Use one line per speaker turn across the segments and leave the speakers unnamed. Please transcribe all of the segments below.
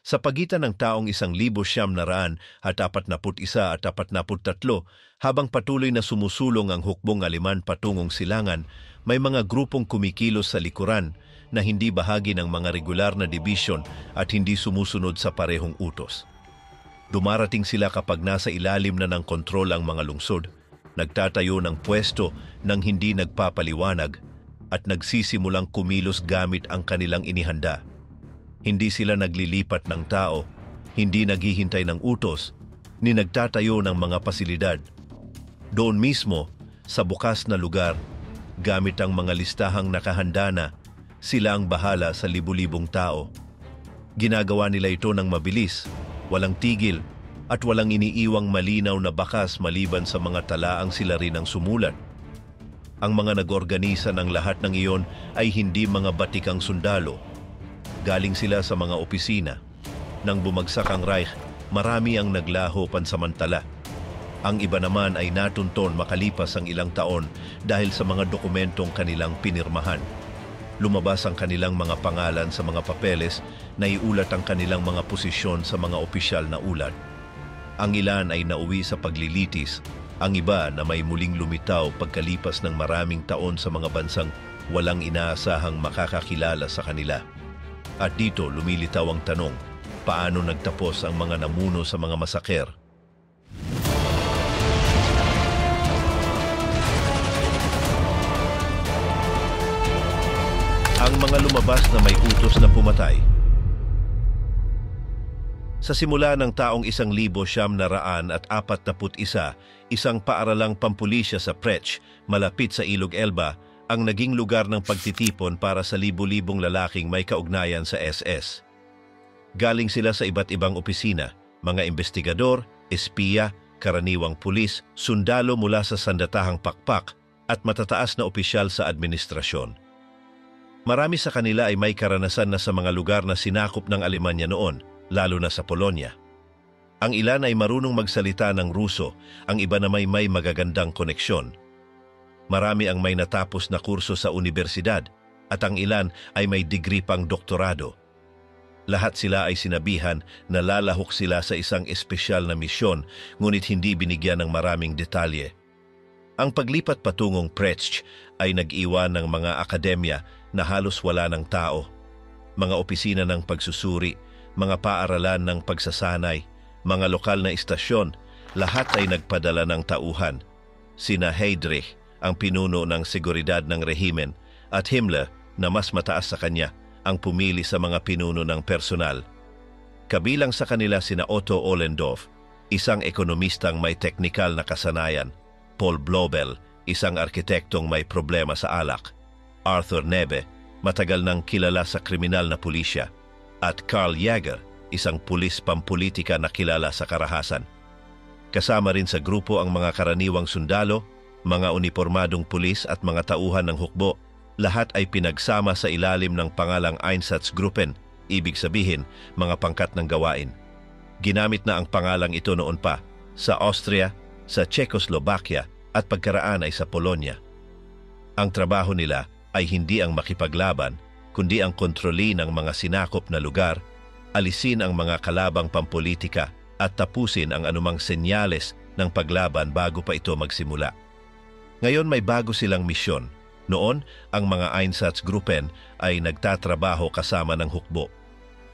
Sa pagitan ng taong 1941 at 43, habang patuloy na sumusulong ang hukbong Aleman patungong silangan, may mga grupong kumikilos sa likuran na hindi bahagi ng mga regular na dibisyon at hindi sumusunod sa parehong utos. Dumarating sila kapag nasa ilalim na ng kontrol ang mga lungsod, nagtatayo ng pwesto nang hindi nagpapaliwanag at nagsisimulang kumilos gamit ang kanilang inihanda. Hindi sila naglilipat ng tao, hindi naghihintay ng utos, ni nagtatayo ng mga pasilidad. Doon mismo, sa bukas na lugar, gamit ang mga listahang nakahanda na, sila ang bahala sa libu-libong tao. Ginagawa nila ito ng mabilis, walang tigil, at walang iniiwang malinaw na bakas maliban sa mga talaang sila rin ang sumulat. Ang mga nag-organisa ng lahat ng iyon ay hindi mga batikang sundalo. Galing sila sa mga opisina. Nang bumagsak ang Reich, marami ang naglaho pansamantala. Ang iba naman ay natunton makalipas ang ilang taon dahil sa mga dokumentong kanilang pinirmahan. Lumabas ang kanilang mga pangalan sa mga papeles na iulat ang kanilang mga posisyon sa mga opisyal na ulat. Ang ilan ay nauwi sa paglilitis, ang iba na may muling lumitaw pagkalipas ng maraming taon sa mga bansang walang inaasahang makakakilala sa kanila. At dito lumilitaw ang tanong, paano nagtapos ang mga namuno sa mga masaker? Ang mga lumabas na may utos na pumatay. Sa simula ng taong 1941, isang paaralang pampulisya sa Prech, malapit sa Ilog Elba, ang naging lugar ng pagtitipon para sa libu-libong lalaking may kaugnayan sa SS. Galing sila sa iba't ibang opisina, mga investigador, espiya, karaniwang pulis, sundalo mula sa sandatahang pakpak at matataas na opisyal sa administrasyon. Marami sa kanila ay may karanasan na sa mga lugar na sinakop ng Alemanya noon, lalo na sa Polonia. Ang ilan ay marunong magsalita ng Ruso, ang iba na may magagandang koneksyon. Marami ang may natapos na kurso sa universidad at ang ilan ay may degree pang doktorado. Lahat sila ay sinabihan na lalahok sila sa isang espesyal na misyon, ngunit hindi binigyan ng maraming detalye. Ang paglipat patungong Prech ay nag-iwan ng mga akademya na halos wala ng tao, mga opisina ng pagsusuri, mga paaralan ng pagsasanay, mga lokal na istasyon, lahat ay nagpadala ng tauhan. Sina Heydrich, ang pinuno ng seguridad ng rehimen, at Himmler, na mas mataas sa kanya, ang pumili sa mga pinuno ng personal. Kabilang sa kanila sina Otto Ollendorf, isang ekonomistang may teknikal na kasanayan, Paul Blobel, isang arkitektong may problema sa alak, Arthur Nebe, matagal nang kilala sa kriminal na pulisya, at Karl Jaeger, isang pulis pampolitika na kilala sa karahasan. Kasama rin sa grupo ang mga karaniwang sundalo, mga unipormadong pulis at mga tauhan ng hukbo. Lahat ay pinagsama sa ilalim ng pangalang Einsatzgruppen, ibig sabihin mga pangkat ng gawain. Ginamit na ang pangalang ito noon pa sa Austria, sa Czechoslovakia at pagkaraan ay sa Polonia. Ang trabaho nila ay hindi ang makipaglaban, kundi ang kontrolin ang mga sinakop na lugar, alisin ang mga kalabang pampolitika at tapusin ang anumang senyales ng paglaban bago pa ito magsimula. Ngayon may bago silang misyon. Noon, ang mga Einsatzgruppen ay nagtatrabaho kasama ng hukbo.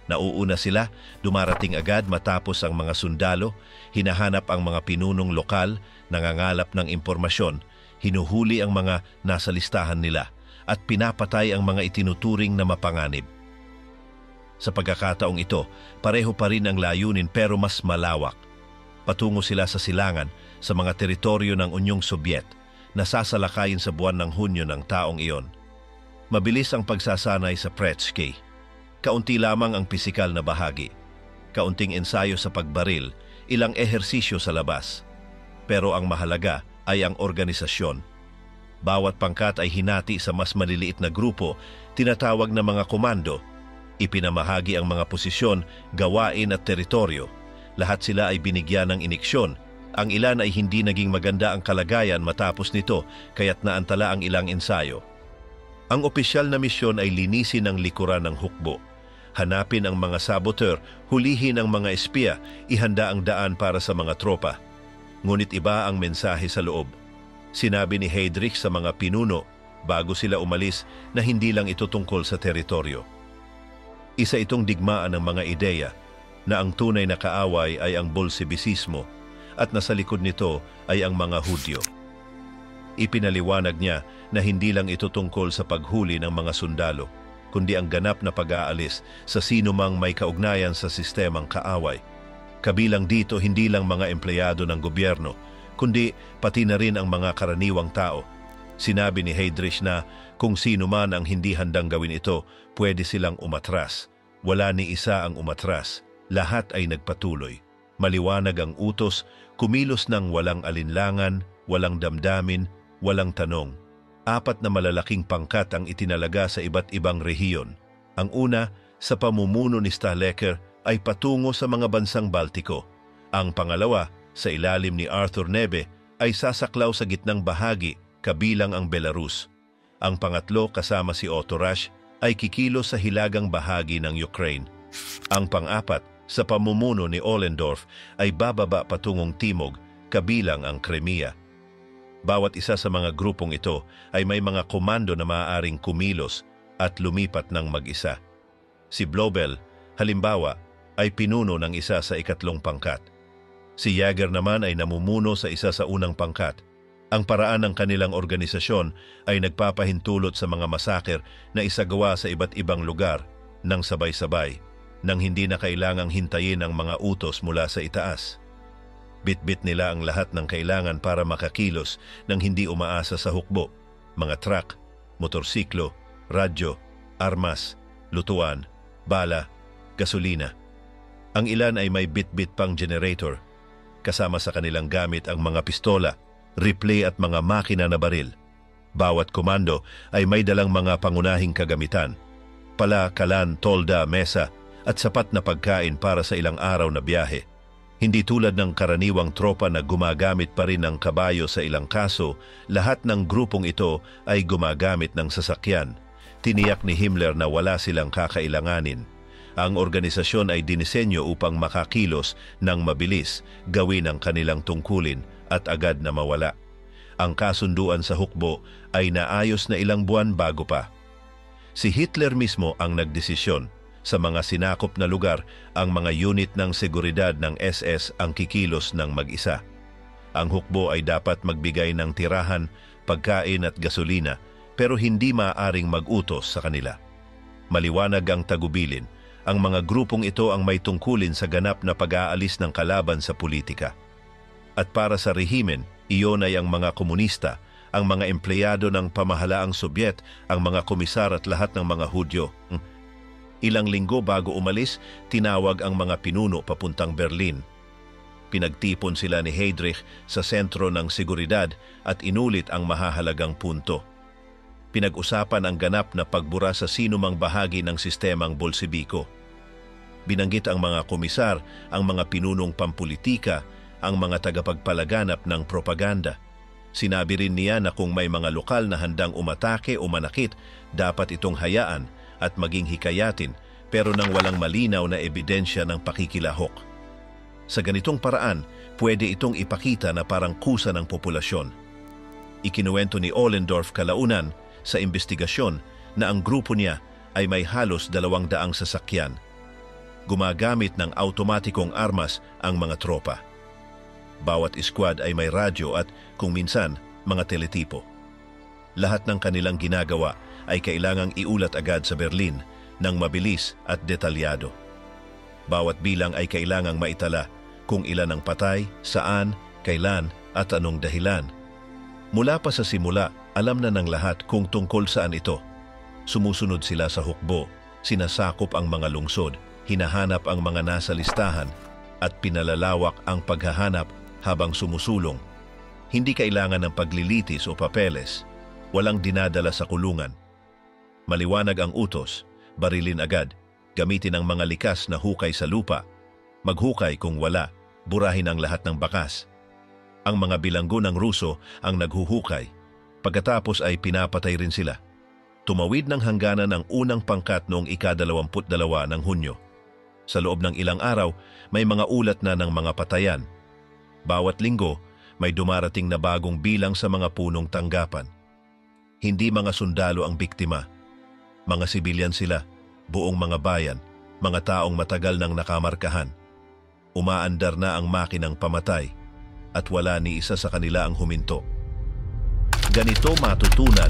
Nauuna sila, dumarating agad matapos ang mga sundalo, hinahanap ang mga pinunong lokal, nangangalap ng impormasyon, hinuhuli ang mga nasa listahan nila, at pinapatay ang mga itinuturing na mapanganib. Sa pagkakataong ito, pareho pa rin ang layunin pero mas malawak. Patungo sila sa silangan, sa mga teritoryo ng Unyong Sobyet, na sasalakayin sa buwan ng Hunyo ng taong iyon. Mabilis ang pagsasanay sa Prechki. Kaunti lamang ang pisikal na bahagi. Kaunting ensayo sa pagbaril, ilang ehersisyo sa labas. Pero ang mahalaga ay ang organisasyon. Bawat pangkat ay hinati sa mas maliliit na grupo, tinatawag na mga komando. Ipinamahagi ang mga posisyon, gawain at teritoryo. Lahat sila ay binigyan ng iniksyon. Ang ilan ay hindi naging maganda ang kalagayan matapos nito, kaya't naantala ang ilang ensayo. Ang opisyal na misyon ay linisin ang likuran ng hukbo. Hanapin ang mga saboteur, hulihin ang mga espiya, ihanda ang daan para sa mga tropa. Ngunit iba ang mensahe sa loob. Sinabi ni Heydrich sa mga pinuno bago sila umalis na hindi lang ito tungkol sa teritoryo. Isa itong digmaan ng mga ideya na ang tunay na kaaway ay ang Bolshebismo at nasa likod nito ay ang mga Hudyo. Ipinaliwanag niya na hindi lang ito tungkol sa paghuli ng mga sundalo, kundi ang ganap na pag-aalis sa sino mang may kaugnayan sa sistemang kaaway. Kabilang dito hindi lang mga empleyado ng gobyerno, kundi pati na rin ang mga karaniwang tao. Sinabi ni Heydrich na kung sino man ang hindi handang gawin ito, pwede silang umatras. Wala ni isa ang umatras. Lahat ay nagpatuloy. Maliwanag ang utos, kumilos ng walang alinlangan, walang damdamin, walang tanong. 4 na malalaking pangkat ang itinalaga sa iba't ibang rehiyon. Ang una, sa pamumuno ni Stahlecker, ay patungo sa mga bansang Baltiko. Ang pangalawa, sa ilalim ni Arthur Nebe, ay sasaklaw sa gitnang bahagi, kabilang ang Belarus. Ang pangatlo, kasama si Otto Rasch, ay kikilos sa hilagang bahagi ng Ukraine. Ang pang-apat, sa pamumuno ni Ollendorf, ay bababa patungong timog, kabilang ang Crimea. Bawat isa sa mga grupong ito ay may mga komando na maaaring kumilos at lumipat ng mag-isa. Si Blobel, halimbawa, ay pinuno ng isa sa ikatlong pangkat. Si Jäger naman ay namumuno sa isa sa unang pangkat. Ang paraan ng kanilang organisasyon ay nagpapahintulot sa mga masaker na isagawa sa iba't ibang lugar ng sabay-sabay, nang hindi na kailangang hintayin ang mga utos mula sa itaas. Bit-bit nila ang lahat ng kailangan para makakilos nang hindi umaasa sa hukbo, mga truck, motorsiklo, radyo, armas, lutuan, bala, gasolina. Ang ilan ay may bit-bit pang generator, kasama sa kanilang gamit ang mga pistola, replay at mga makina na baril. Bawat komando ay may dalang mga pangunahing kagamitan, pala, kalan, tolda, mesa at sapat na pagkain para sa ilang araw na biyahe. Hindi tulad ng karaniwang tropa na gumagamit pa rin ng kabayo sa ilang kaso, lahat ng grupong ito ay gumagamit ng sasakyan. Tiniyak ni Himmler na wala silang kakailanganin. Ang organisasyon ay dinisenyo upang makakilos ng mabilis, gawin ang kanilang tungkulin at agad na mawala. Ang kasunduan sa hukbo ay naayos na ilang buwan bago pa. Si Hitler mismo ang nagdesisyon. Sa mga sinakop na lugar, ang mga unit ng seguridad ng SS ang kikilos ng mag-isa. Ang hukbo ay dapat magbigay ng tirahan, pagkain at gasolina, pero hindi maaaring mag-utos sa kanila. Maliwanag ang tagubilin, ang mga grupong ito ang may tungkulin sa ganap na pag-aalis ng kalaban sa politika. At para sa rehimen, iyon ay ang mga komunista, ang mga empleyado ng pamahalaang Sobyet, ang mga komisar at lahat ng mga Hudyo. Ilang linggo bago umalis, tinawag ang mga pinuno papuntang Berlin. Pinagtipon sila ni Heydrich sa sentro ng seguridad at inulit ang mahahalagang punto. Pinag-usapan ang ganap na pagbura sa sinumang bahagi ng sistemang Bolshebiko. Binanggit ang mga komisar, ang mga pinunong pampulitika, ang mga tagapagpalaganap ng propaganda. Sinabi rin niya na kung may mga lokal na handang umatake o manakit, dapat itong hayaan at maging hikayatin, pero nang walang malinaw na ebidensya ng pakikilahok. Sa ganitong paraan, pwede itong ipakita na parang kusa ng populasyon. Ikinuwento ni Ollendorf kalaunan sa investigasyon na ang grupo niya ay may halos 200 sasakyan. Gumagamit ng automatikong armas ang mga tropa. Bawat squad ay may radyo at, kung minsan, mga teletipo. Lahat ng kanilang ginagawa ay kailangang iulat agad sa Berlin ng mabilis at detalyado. Bawat bilang ay kailangang maitala kung ilan ang patay, saan, kailan at anong dahilan. Mula pa sa simula, alam na ng lahat kung tungkol saan ito. Sumusunod sila sa hukbo, sinasakop ang mga lungsod, hinahanap ang mga nasa listahan at pinalalawak ang paghahanap habang sumusulong. Hindi kailangan ng paglilitis o papeles. Walang dinadala sa kulungan. Maliwanag ang utos, barilin agad, gamitin ang mga likas na hukay sa lupa. Maghukay kung wala, burahin ang lahat ng bakas. Ang mga bilanggo ng Ruso ang naghuhukay. Pagkatapos ay pinapatay rin sila. tumawid ng hangganan ang unang pangkat noong ika-22 ng Hunyo. Sa loob ng ilang araw, may mga ulat na ng mga patayan. Bawat linggo, may dumarating na bagong bilang sa mga punong tanggapan. Hindi mga sundalo ang biktima. Mga sibilyan sila, buong mga bayan, mga taong matagal nang nakamarkahan. Umaandar na ang makinang pamatay at wala ni isa sa kanila ang huminto. Ganito matutunan.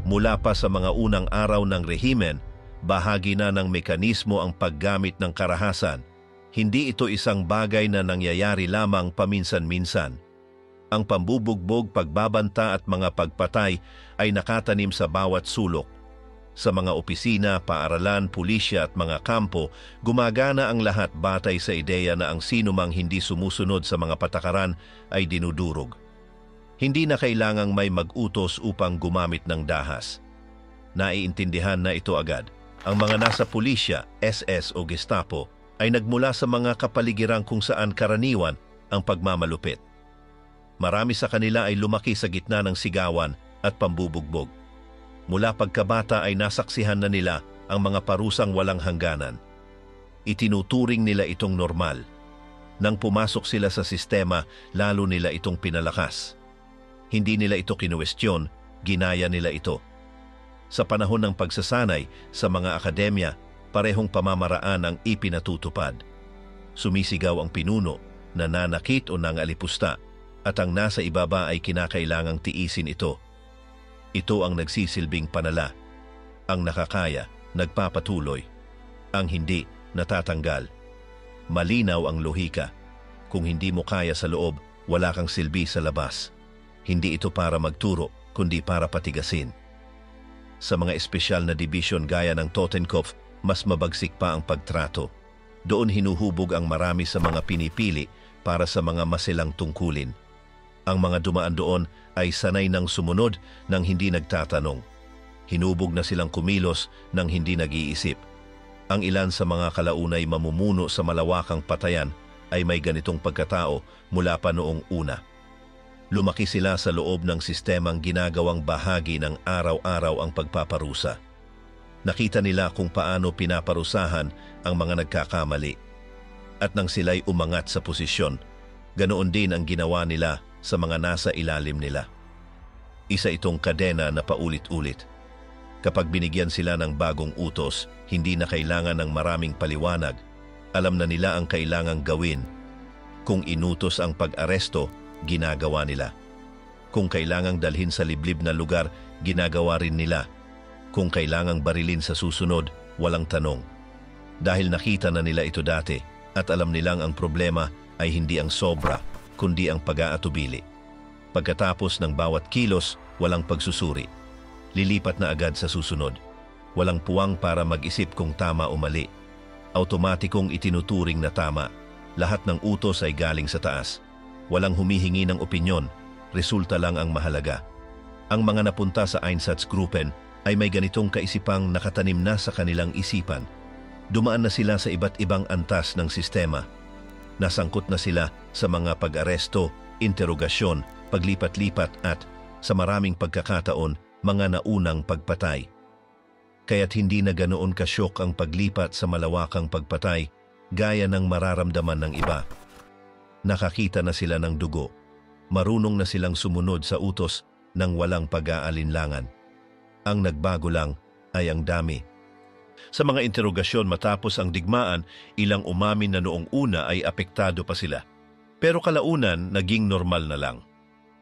Mula pa sa mga unang araw ng rehimen, bahagi na ng mekanismo ang paggamit ng karahasan. Hindi ito isang bagay na nangyayari lamang paminsan-minsan. Ang pambubugbog, pagbabanta at mga pagpatay ay nakatanim sa bawat sulok. Sa mga opisina, paaralan, pulisya at mga kampo, gumagana ang lahat batay sa ideya na ang sinumang hindi sumusunod sa mga patakaran ay dinudurog. Hindi na kailangang may mag-utos upang gumamit ng dahas. Naiintindihan na ito agad. Ang mga nasa pulisya, SS o Gestapo, ay nagmula sa mga kapaligiran kung saan karaniwan ang pagmamalupit. Marami sa kanila ay lumaki sa gitna ng sigawan at pambubugbog. Mula pagkabata ay nasaksihan na nila ang mga parusang walang hangganan. Itinuturing nila itong normal. Nang pumasok sila sa sistema, lalo nila itong pinalakas. Hindi nila ito kinuwestiyon, ginaya nila ito. Sa panahon ng pagsasanay sa mga akademya, parehong pamamaraan ang ipinatutupad. Sumisigaw ang pinuno, nananakit o nangalipusta, at ang nasa ibaba ay kinakailangang tiisin ito. Ito ang nagsisilbing panala. Ang nakakaya, nagpapatuloy. Ang hindi, natatanggal. Malinaw ang lohika. Kung hindi mo kaya sa loob, wala kang silbi sa labas. Hindi ito para magturo, kundi para patigasin. Sa mga espesyal na division gaya ng Totenkopf, mas mabagsik pa ang pagtrato. Doon hinuhubog ang marami sa mga pinipili para sa mga masilang tungkulin. Ang mga dumaan doon ay sanay ng sumunod nang hindi nagtatanong. Hinubog na silang kumilos nang hindi nag-iisip. Ang ilan sa mga kalaunay mamumuno sa malawakang patayan ay may ganitong pagkatao mula pa noong una. Lumaki sila sa loob ng sistemang ginagawang bahagi ng araw-araw ang pagpaparusa. Nakita nila kung paano pinaparusahan ang mga nagkakamali. At nang sila'y umangat sa posisyon, ganoon din ang ginawa nila sa mga nasa ilalim nila. Isa itong kadena na paulit-ulit. Kapag binigyan sila ng bagong utos, hindi na kailangan ng maraming paliwanag. Alam na nila ang kailangang gawin. Kung inutos ang pag-aresto, ginagawa nila. Kung kailangang dalhin sa liblib na lugar, ginagawa rin nila. Kung kailangang barilin sa susunod, walang tanong. Dahil nakita na nila ito dati at alam nilang ang problema ay hindi ang sobra, kundi ang pag-aatubili. Pagkatapos ng bawat kilos, walang pagsusuri. Lilipat na agad sa susunod. Walang puwang para mag-isip kung tama o mali. Automatikong itinuturing na tama. Lahat ng utos ay galing sa taas. Walang humihingi ng opinyon, resulta lang ang mahalaga. Ang mga napunta sa Einsatzgruppen ay may ganitong kaisipang nakatanim na sa kanilang isipan. Dumaan na sila sa iba't ibang antas ng sistema. Nasangkot na sila sa mga pag-aresto, interogasyon, paglipat-lipat at, sa maraming pagkakataon, mga naunang pagpatay. Kaya't hindi na ganoon kasyok ang paglipat sa malawakang pagpatay, gaya ng mararamdaman ng iba. Nakakita na sila ng dugo. Marunong na silang sumunod sa utos ng walang pag-aalinlangan. Ang nagbago lang ay ang dami. Sa mga interogasyon matapos ang digmaan, ilang umamin na noong una ay apektado pa sila. Pero kalaunan, naging normal na lang.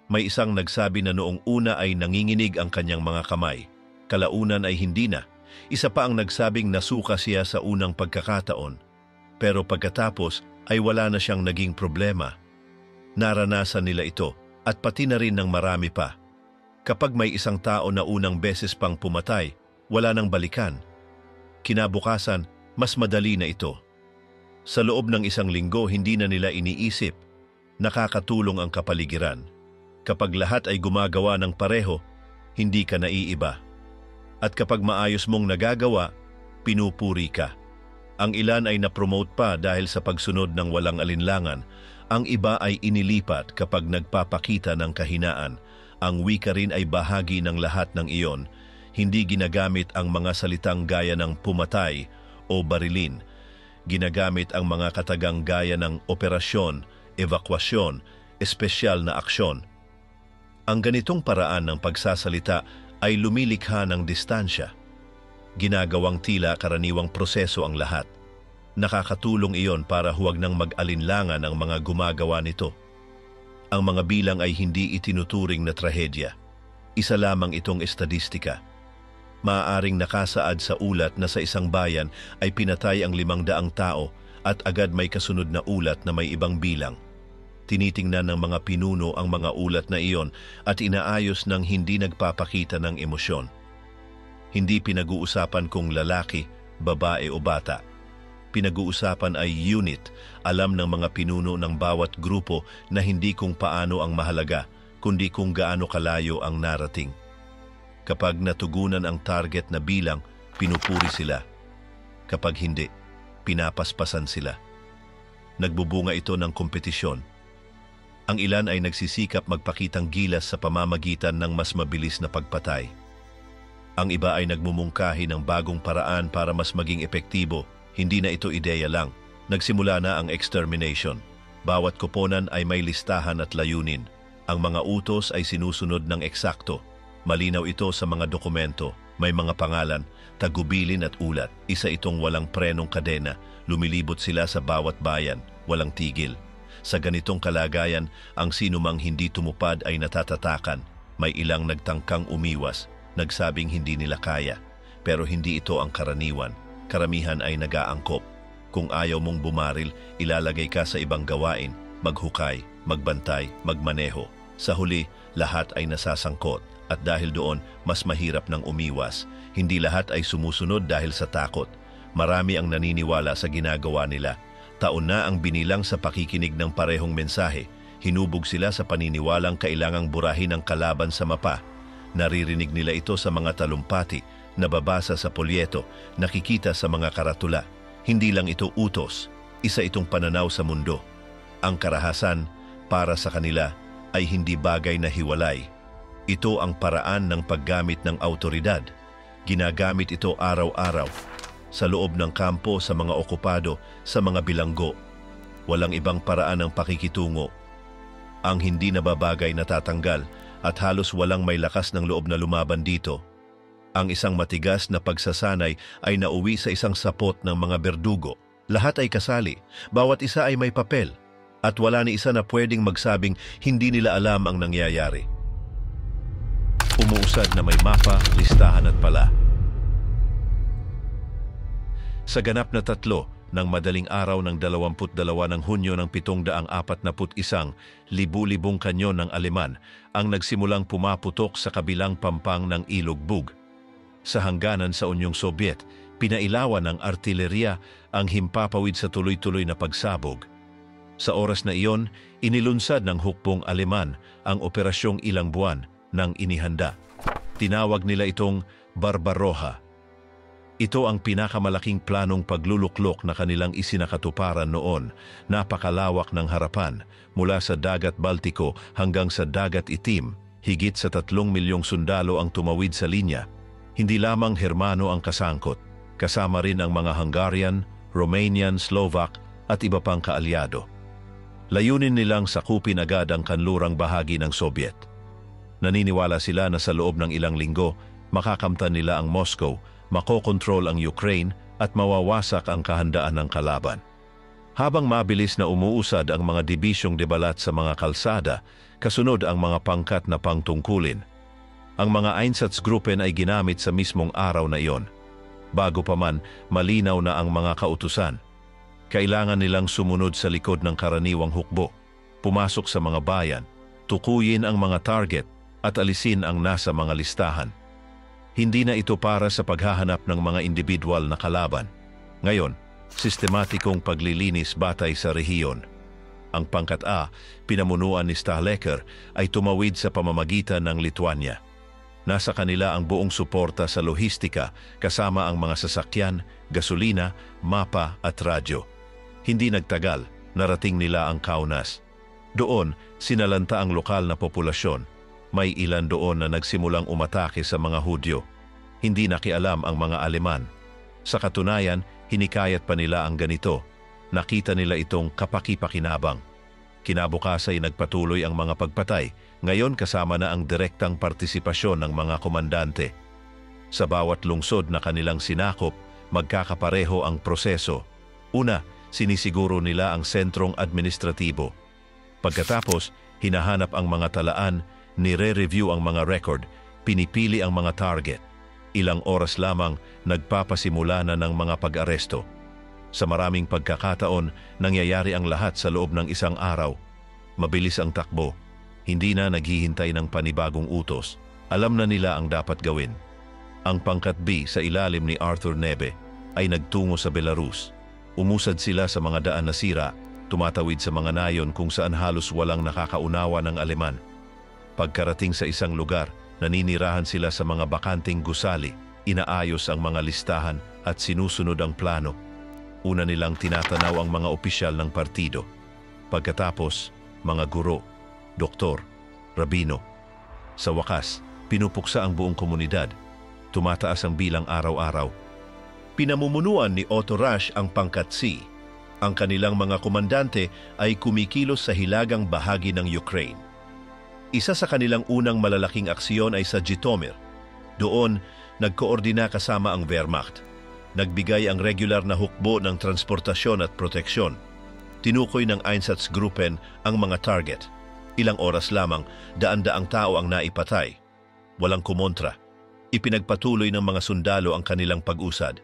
May isang nagsabi na noong una ay nanginginig ang kanyang mga kamay. Kalaunan ay hindi na. Isa pa ang nagsabing nasuka siya sa unang pagkakataon. Pero pagkatapos ay wala na siyang naging problema. Naranasan nila ito at pati na rin ng marami pa. Kapag may isang tao na unang beses pang pumatay, wala nang balikan. Kinabukasan, mas madali na ito. Sa loob ng isang linggo, hindi na nila iniisip. Nakakatulong ang kapaligiran. Kapag lahat ay gumagawa ng pareho, hindi ka naiiba. At kapag maayos mong nagagawa, pinupuri ka. Ang ilan ay napromote pa dahil sa pagsunod ng walang alinlangan. Ang iba ay inilipat kapag nagpapakita ng kahinaan. Ang wika rin ay bahagi ng lahat ng iyon. Hindi ginagamit ang mga salitang gaya ng pumatay o barilin. Ginagamit ang mga katagang gaya ng operasyon, evakuasyon, espesyal na aksyon. Ang ganitong paraan ng pagsasalita ay lumilikha ng distansya. Ginagawang tila karaniwang proseso ang lahat. Nakakatulong iyon para huwag nang mag-alinlangan ang mga gumagawa nito. Ang mga bilang ay hindi itinuturing na trahedya. Isa lamang itong estadistika. Maaaring nakasaad sa ulat na sa isang bayan ay pinatay ang 500 tao at agad may kasunod na ulat na may ibang bilang. Tinitingnan ng mga pinuno ang mga ulat na iyon at inaayos ng hindi nagpapakita ng emosyon. Hindi pinag-uusapan kung lalaki, babae o bata. Pinag-uusapan ay unit, alam ng mga pinuno ng bawat grupo na hindi kung paano ang mahalaga, kundi kung gaano kalayo ang narating. Kapag natugunan ang target na bilang, pinupuri sila. Kapag hindi, pinapaspasan sila. Nagbubunga ito ng kompetisyon. Ang ilan ay nagsisikap magpakitang gilas sa pamamagitan ng mas mabilis na pagpatay. Ang iba ay nagmumungkahi ng bagong paraan para mas maging epektibo. Hindi na ito ideya lang. Nagsimula na ang extermination. Bawat koponan ay may listahan at layunin. Ang mga utos ay sinusunod ng eksakto. Malinaw ito sa mga dokumento. May mga pangalan, tagubilin at ulat. Isa itong walang prenong kadena. Lumilibot sila sa bawat bayan, walang tigil. Sa ganitong kalagayan, ang sinumang hindi tumupad ay natatatakan. May ilang nagtangkang umiwas, nagsabing hindi nila kaya. Pero hindi ito ang karaniwan. Karamihan ay nag-aangkop. Kung ayaw mong bumaril, ilalagay ka sa ibang gawain, maghukay, magbantay, magmaneho. Sa huli, lahat ay nasasangkot at dahil doon, mas mahirap ng umiwas. Hindi lahat ay sumusunod dahil sa takot. Marami ang naniniwala sa ginagawa nila. Taon na ang binilang sa pakikinig ng parehong mensahe. Hinubog sila sa paniniwalang kailangang burahin ang kalaban sa mapa. Naririnig nila ito sa mga talumpati, nababasa sa polyeto, nakikita sa mga karatula. Hindi lang ito utos, isa itong pananaw sa mundo. Ang karahasan, para sa kanila, ay hindi bagay na hiwalay. Ito ang paraan ng paggamit ng autoridad. Ginagamit ito araw-araw, sa loob ng kampo, sa mga okupado, sa mga bilanggo. Walang ibang paraan ng pakikitungo. Ang hindi nababagay natatanggal at halos walang may lakas ng loob na lumaban dito. Ang isang matigas na pagsasanay ay nauwi sa isang sapot ng mga berdugo. Lahat ay kasali, bawat isa ay may papel, at wala ni isa na pwedeng magsabing hindi nila alam ang nangyayari. Umuusad na may mapa, listahan at pala. Sa ganap na 3 ng madaling araw ng 22 ng Hunyo ng 741, libu-libong kanyon ng Aleman ang nagsimulang pumaputok sa kabilang pampang ng Ilog Bug. Sa hangganan sa Unyong Sobyet, pinailawan ng artilerya ang himpapawid sa tuloy-tuloy na pagsabog. Sa oras na iyon, inilunsad ng hukbong Aleman ang operasyong Ilang Buwan ng inihanda. Tinawag nila itong Barbaroja. Ito ang pinakamalaking planong pagluluklok na kanilang isinakatuparan noon. Napakalawak ng harapan, mula sa Dagat Baltiko hanggang sa Dagat Itim. Higit sa 3 milyong sundalo ang tumawid sa linya. Hindi lamang Hermano ang kasangkot, kasama rin ang mga Hungarian, Romanian, Slovak at iba pang kaalyado. Layunin nilang sakupin agad ang kanlurang bahagi ng Sobyet. Naniniwala sila na sa loob ng ilang linggo, makakamtan nila ang Moscow, makokontrol ang Ukraine at mawawasak ang kahandaan ng kalaban. Habang mabilis na umuusad ang mga dibisyong debalat sa mga kalsada, kasunod ang mga pangkat na pangtungkulin. Ang mga Einsatzgruppen ay ginamit sa mismong araw na iyon. Bago pa man, malinaw na ang mga kautusan. Kailangan nilang sumunod sa likod ng karaniwang hukbo, pumasok sa mga bayan, tukuyin ang mga target at alisin ang nasa mga listahan. Hindi na ito para sa paghahanap ng mga individual na kalaban. Ngayon, sistematikong paglilinis batay sa rehiyon. Ang pangkat A, pinamunuan ni Stahlecker, ay tumawid sa pamamagitan ng Lithuania. Nasa kanila ang buong suporta sa lohistika kasama ang mga sasakyan, gasolina, mapa at radyo. Hindi nagtagal, narating nila ang Kaunas. Doon, sinalanta ang lokal na populasyon. May ilan doon na nagsimulang umatake sa mga Hudyo. Hindi nakialam ang mga Aleman. Sa katunayan, hinikayat pa nila ang ganito. Nakita nila itong kapaki-pakinabang. Kinabukasan ay nagpatuloy ang mga pagpatay, ngayon kasama na ang direktang partisipasyon ng mga komandante. Sa bawat lungsod na kanilang sinakop, magkakapareho ang proseso. Una, sinisiguro nila ang sentrong administratibo. Pagkatapos, hinahanap ang mga talaan, nire-review ang mga record, pinipili ang mga target. Ilang oras lamang, nagpapasimula na ng mga pag-aresto. Sa maraming pagkakataon, nangyayari ang lahat sa loob ng isang araw. Mabilis ang takbo. Hindi na naghihintay ng panibagong utos. Alam na nila ang dapat gawin. Ang pangkat B sa ilalim ni Arthur Neve ay nagtungo sa Belarus. Umusad sila sa mga daan na sira, tumatawid sa mga nayon kung saan halos walang nakakaunawa ng Aleman. Pagkarating sa isang lugar, naninirahan sila sa mga bakanting gusali, inaayos ang mga listahan at sinusunod ang plano. Una nilang tinatanaw ang mga opisyal ng partido. Pagkatapos, mga guro, doktor, rabino. Sa wakas, pinupuksa ang buong komunidad. Tumataas ang bilang araw-araw. Pinamumunuan ni Otto Rasch ang pangkat C. Ang kanilang mga komandante ay kumikilos sa hilagang bahagi ng Ukraine. Isa sa kanilang unang malalaking aksyon ay sa Zhytomyr. Doon, nagkoordina kasama ang Wehrmacht. Nagbigay ang regular na hukbo ng transportasyon at proteksyon. Tinukoy ng Einsatzgruppen ang mga target. Ilang oras lamang, daan-daang tao ang naipatay. Walang kumontra. Ipinagpatuloy ng mga sundalo ang kanilang pag-usad.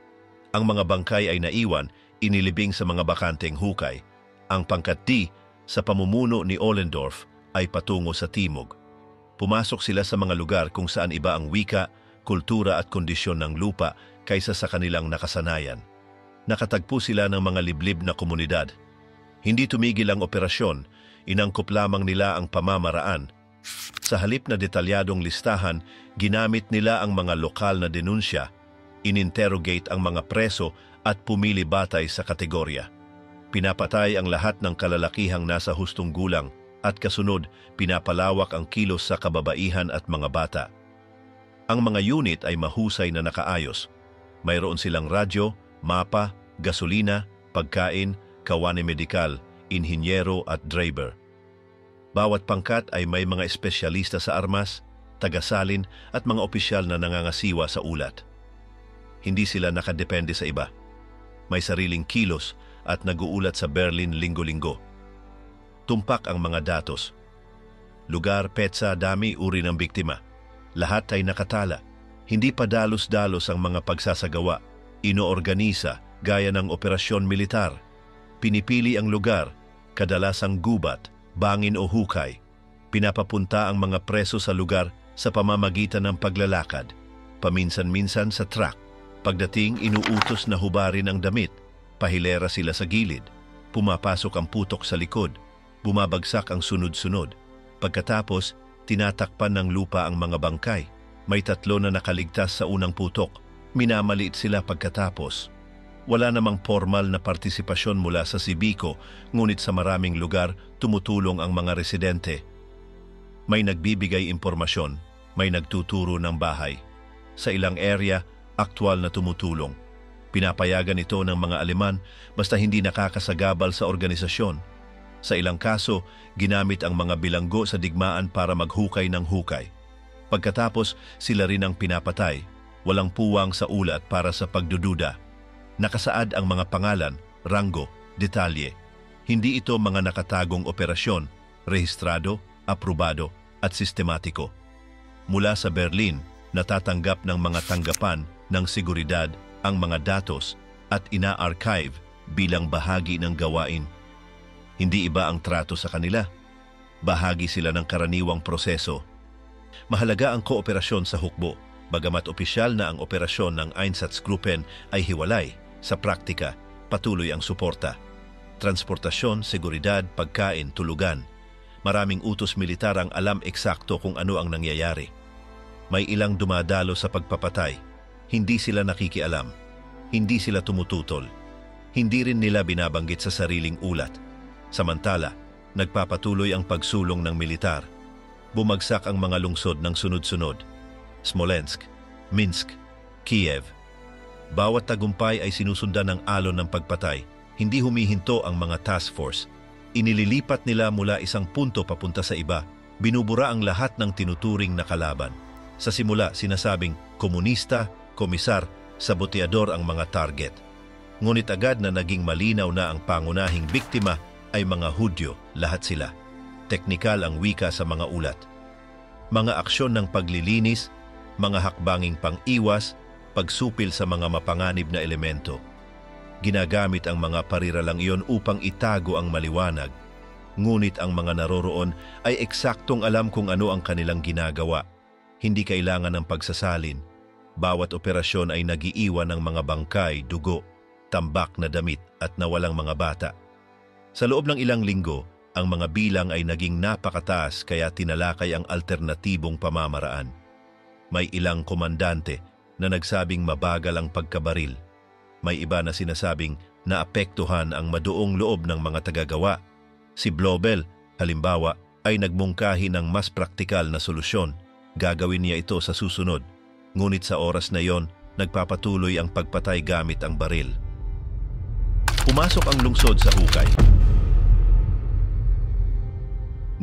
Ang mga bangkay ay naiwan, inilibing sa mga bakanteng hukay. Ang pangkat D, sa pamumuno ni Ollendorf, ay patungo sa timog. Pumasok sila sa mga lugar kung saan iba ang wika, kultura at kondisyon ng lupa kaysa sa kanilang nakasanayan. Nakatagpo sila ng mga liblib na komunidad. Hindi tumigil ang operasyon, inangkop lamang nila ang pamamaraan. Sa halip na detalyadong listahan, ginamit nila ang mga lokal na denunsya, ininterrogate ang mga preso at pumili batay sa kategorya. Pinapatay ang lahat ng kalalakihang nasa hustong gulang at kasunod, pinapalawak ang kilos sa kababaihan at mga bata. Ang mga unit ay mahusay na nakaayos. Mayroon silang radyo, mapa, gasolina, pagkain, kawani medikal, inhinyero at driver. Bawat pangkat ay may mga espesyalista sa armas, tagasalin at mga opisyal na nangangasiwa sa ulat. Hindi sila nakadepende sa iba. May sariling kilos at nag-uulat sa Berlin linggo-linggo. Tumpak ang mga datos. Lugar, petsa, dami, uri ng biktima. Lahat ay nakatala. Hindi pa dalos-dalos ang mga pagsasagawa. Inoorganisa gaya ng operasyon militar. Pinipili ang lugar, kadalasang gubat, bangin o hukay. Pinapapunta ang mga preso sa lugar sa pamamagitan ng paglalakad. Paminsan-minsan sa truck. Pagdating, inuutos na hubarin ang damit. Pahilera sila sa gilid. Pumapasok ang putok sa likod. Bumabagsak ang sunod-sunod. Pagkatapos, tinatakpan ng lupa ang mga bangkay. May 3 na nakaligtas sa unang putok. Minamaliit sila pagkatapos. Wala namang formal na partisipasyon mula sa Sibiko, ngunit sa maraming lugar tumutulong ang mga residente. May nagbibigay impormasyon, may nagtuturo ng bahay. Sa ilang area, aktwal na tumutulong. Pinapayagan ito ng mga Aleman basta hindi nakakasagabal sa organisasyon. Sa ilang kaso, ginamit ang mga bilanggo sa digmaan para maghukay ng hukay. Pagkatapos, sila rin ang pinapatay. Walang puwang sa ulat para sa pagdududa. Nakasaad ang mga pangalan, ranggo, detalye. Hindi ito mga nakatagong operasyon, rehistrado, aprobado at sistematiko. Mula sa Berlin, natatanggap ng mga tanggapan ng seguridad ang mga datos at ina-archive bilang bahagi ng gawain. Hindi iba ang trato sa kanila. Bahagi sila ng karaniwang proseso. Mahalaga ang kooperasyon sa hukbo, bagamat opisyal na ang operasyon ng Einsatzgruppen ay hiwalay. Sa praktika, patuloy ang suporta. Transportasyon, seguridad, pagkain, tulugan. Maraming utos militar ang alam eksakto kung ano ang nangyayari. May ilang dumadalo sa pagpapatay. Hindi sila nakikialam. Hindi sila tumututol. Hindi rin nila binabanggit sa sariling ulat. Samantala, nagpapatuloy ang pagsulong ng militar. bumagsak ang mga lungsod ng sunod-sunod. Smolensk, Minsk, Kiev. Bawat tagumpay ay sinusundan ng alon ng pagpatay. Hindi humihinto ang mga task force. Inililipat nila mula isang punto papunta sa iba. Binubura ang lahat ng tinuturing na kalaban. Sa simula, sinasabing komunista, komisar, saboteador ang mga target. Ngunit agad na naging malinaw na ang pangunahing biktima ay mga Hudyo, lahat sila. Teknikal ang wika sa mga ulat. Mga aksyon ng paglilinis, mga hakbanging pang-iwas, pagsupil sa mga mapanganib na elemento. Ginagamit ang mga pariralang iyon upang itago ang maliwanag. Ngunit ang mga naroroon ay eksaktong alam kung ano ang kanilang ginagawa. Hindi kailangan ng pagsasalin. Bawat operasyon ay nagiiwan ng mga bangkay, dugo, tambak na damit at nawalang mga bata. Sa loob ng ilang linggo, ang mga bilang ay naging napakataas kaya tinalakay ang alternatibong pamamaraan. May ilang komandante na nagsabing mabagal ang pagkabaril. May iba na sinasabing naapektuhan ang maduong loob ng mga tagagawa. Si Blobel, halimbawa, ay nagmungkahi ng mas praktikal na solusyon. Gagawin niya ito sa susunod. Ngunit sa oras na iyon, nagpapatuloy ang pagpatay gamit ang baril. Pumasok ang lungsod sa hukay.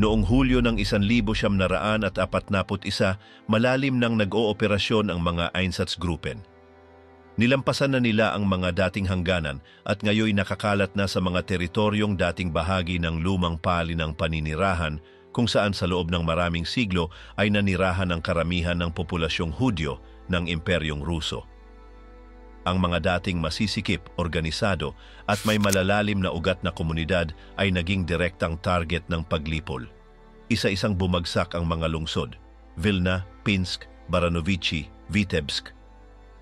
Noong Hulyo ng 1941, malalim nang nag-ooperasyon ang mga Einsatzgruppen. Nilampasan na nila ang mga dating hangganan at ngayoy nakakalat na sa mga teritoryong dating bahagi ng lumang pali ng paninirahan kung saan sa loob ng maraming siglo ay nanirahan ang karamihan ng populasyong Hudyo ng Imperyong Ruso. Ang mga dating masisikip, organisado at may malalalim na ugat na komunidad ay naging direktang target ng paglipol. Isa-isang bumagsak ang mga lungsod: Vilna, Pinsk, Baranovichi, Vitebsk.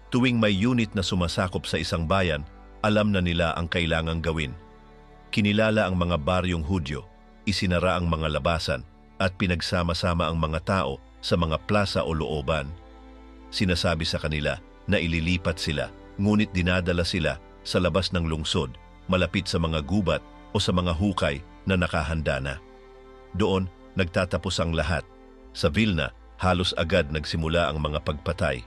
Tuwing may unit na sumasakop sa isang bayan, alam na nila ang kailangang gawin. Kinilala ang mga baryong Hudyo, isinara ang mga labasan, at pinagsama-sama ang mga tao sa mga plaza o looban. Sinasabi sa kanila na ililipat sila, ngunit dinadala sila sa labas ng lungsod, malapit sa mga gubat o sa mga hukay na nakahanda na. Doon, nagtatapos ang lahat. Sa Vilna, halos agad nagsimula ang mga pagpatay.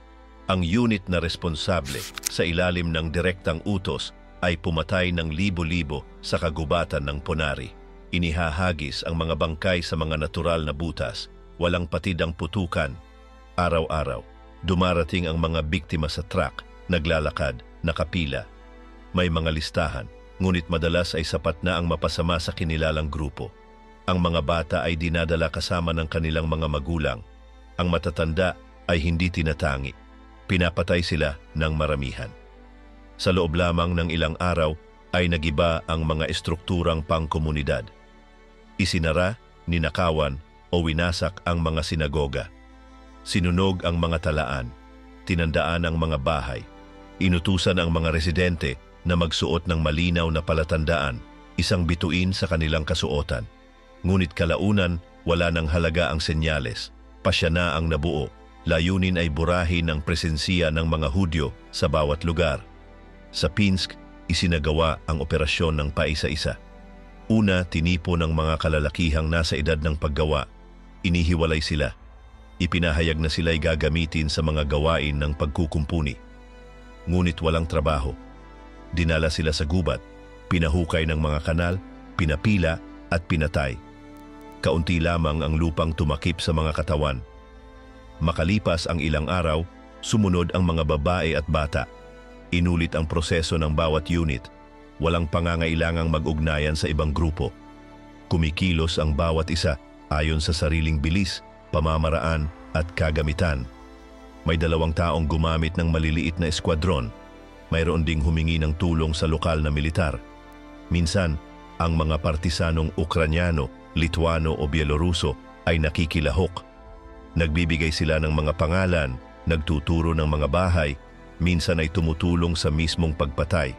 Ang unit na responsable sa ilalim ng direktang utos ay pumatay ng libo-libo sa kagubatan ng Ponari. Inihahagis ang mga bangkay sa mga natural na butas, walang patid ang putukan. Araw-araw, dumarating ang mga biktima sa truck, naglalakad, nakapila. May mga listahan, ngunit madalas ay sapat na ang mapasama sa kinilalang grupo. Ang mga bata ay dinadala kasama ng kanilang mga magulang. Ang matatanda ay hindi tinatangi. Pinapatay sila ng maramihan. Sa loob lamang ng ilang araw ay nagiba ang mga estrukturang pangkomunidad. Isinara, ninakawan o winasak ang mga sinagoga. Sinunog ang mga talaan, tinandaan ang mga bahay. Inutusan ang mga residente na magsuot ng malinaw na palatandaan, isang bituin sa kanilang kasuotan. Ngunit kalaunan, wala nang halaga ang senyales. Pasya na ang nabuo. Layunin ay burahin ang presensiya ng mga Hudyo sa bawat lugar. Sa Pinsk, isinagawa ang operasyon ng paisa-isa. Una, tinipo ng mga kalalakihang nasa edad ng paggawa. Inihiwalay sila. Ipinahayag na sila'y gagamitin sa mga gawain ng pagkukumpuni. Ngunit walang trabaho. Dinala sila sa gubat, pinahukay ng mga kanal, pinapila at pinatay. Kaunti lamang ang lupang tumakip sa mga katawan. Makalipas ang ilang araw, sumunod ang mga babae at bata. Inulit ang proseso ng bawat unit. Walang pangangailangang mag-ugnayan sa ibang grupo. Kumikilos ang bawat isa ayon sa sariling bilis, pamamaraan at kagamitan. May 2 taong gumamit ng maliliit na eskwadron. Mayroon ding humingi ng tulong sa lokal na militar. Minsan, ang mga partisanong Ukranyano, Lituano o Bieloruso ay nakikilahok. Nagbibigay sila ng mga pangalan, nagtuturo ng mga bahay, minsan ay tumutulong sa mismong pagpatay.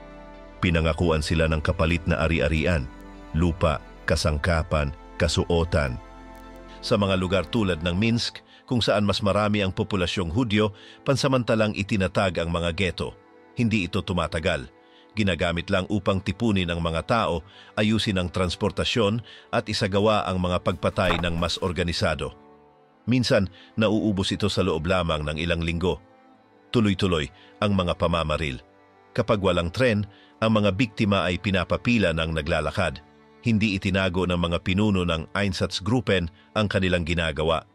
Pinangakuan sila ng kapalit na ari-arian, lupa, kasangkapan, kasuotan. Sa mga lugar tulad ng Minsk, kung saan mas marami ang populasyong Hudyo, pansamantalang itinatag ang mga ghetto. Hindi ito tumatagal. Ginagamit lang upang tipunin ang mga tao, ayusin ang transportasyon at isagawa ang mga pagpatay ng mas organisado. Minsan, nauubos ito sa loob lamang ng ilang linggo. Tuloy-tuloy ang mga pamamaril. Kapag walang tren, ang mga biktima ay pinapapila ng naglalakad. Hindi itinago ng mga pinuno ng Einsatzgruppen ang kanilang ginagawa.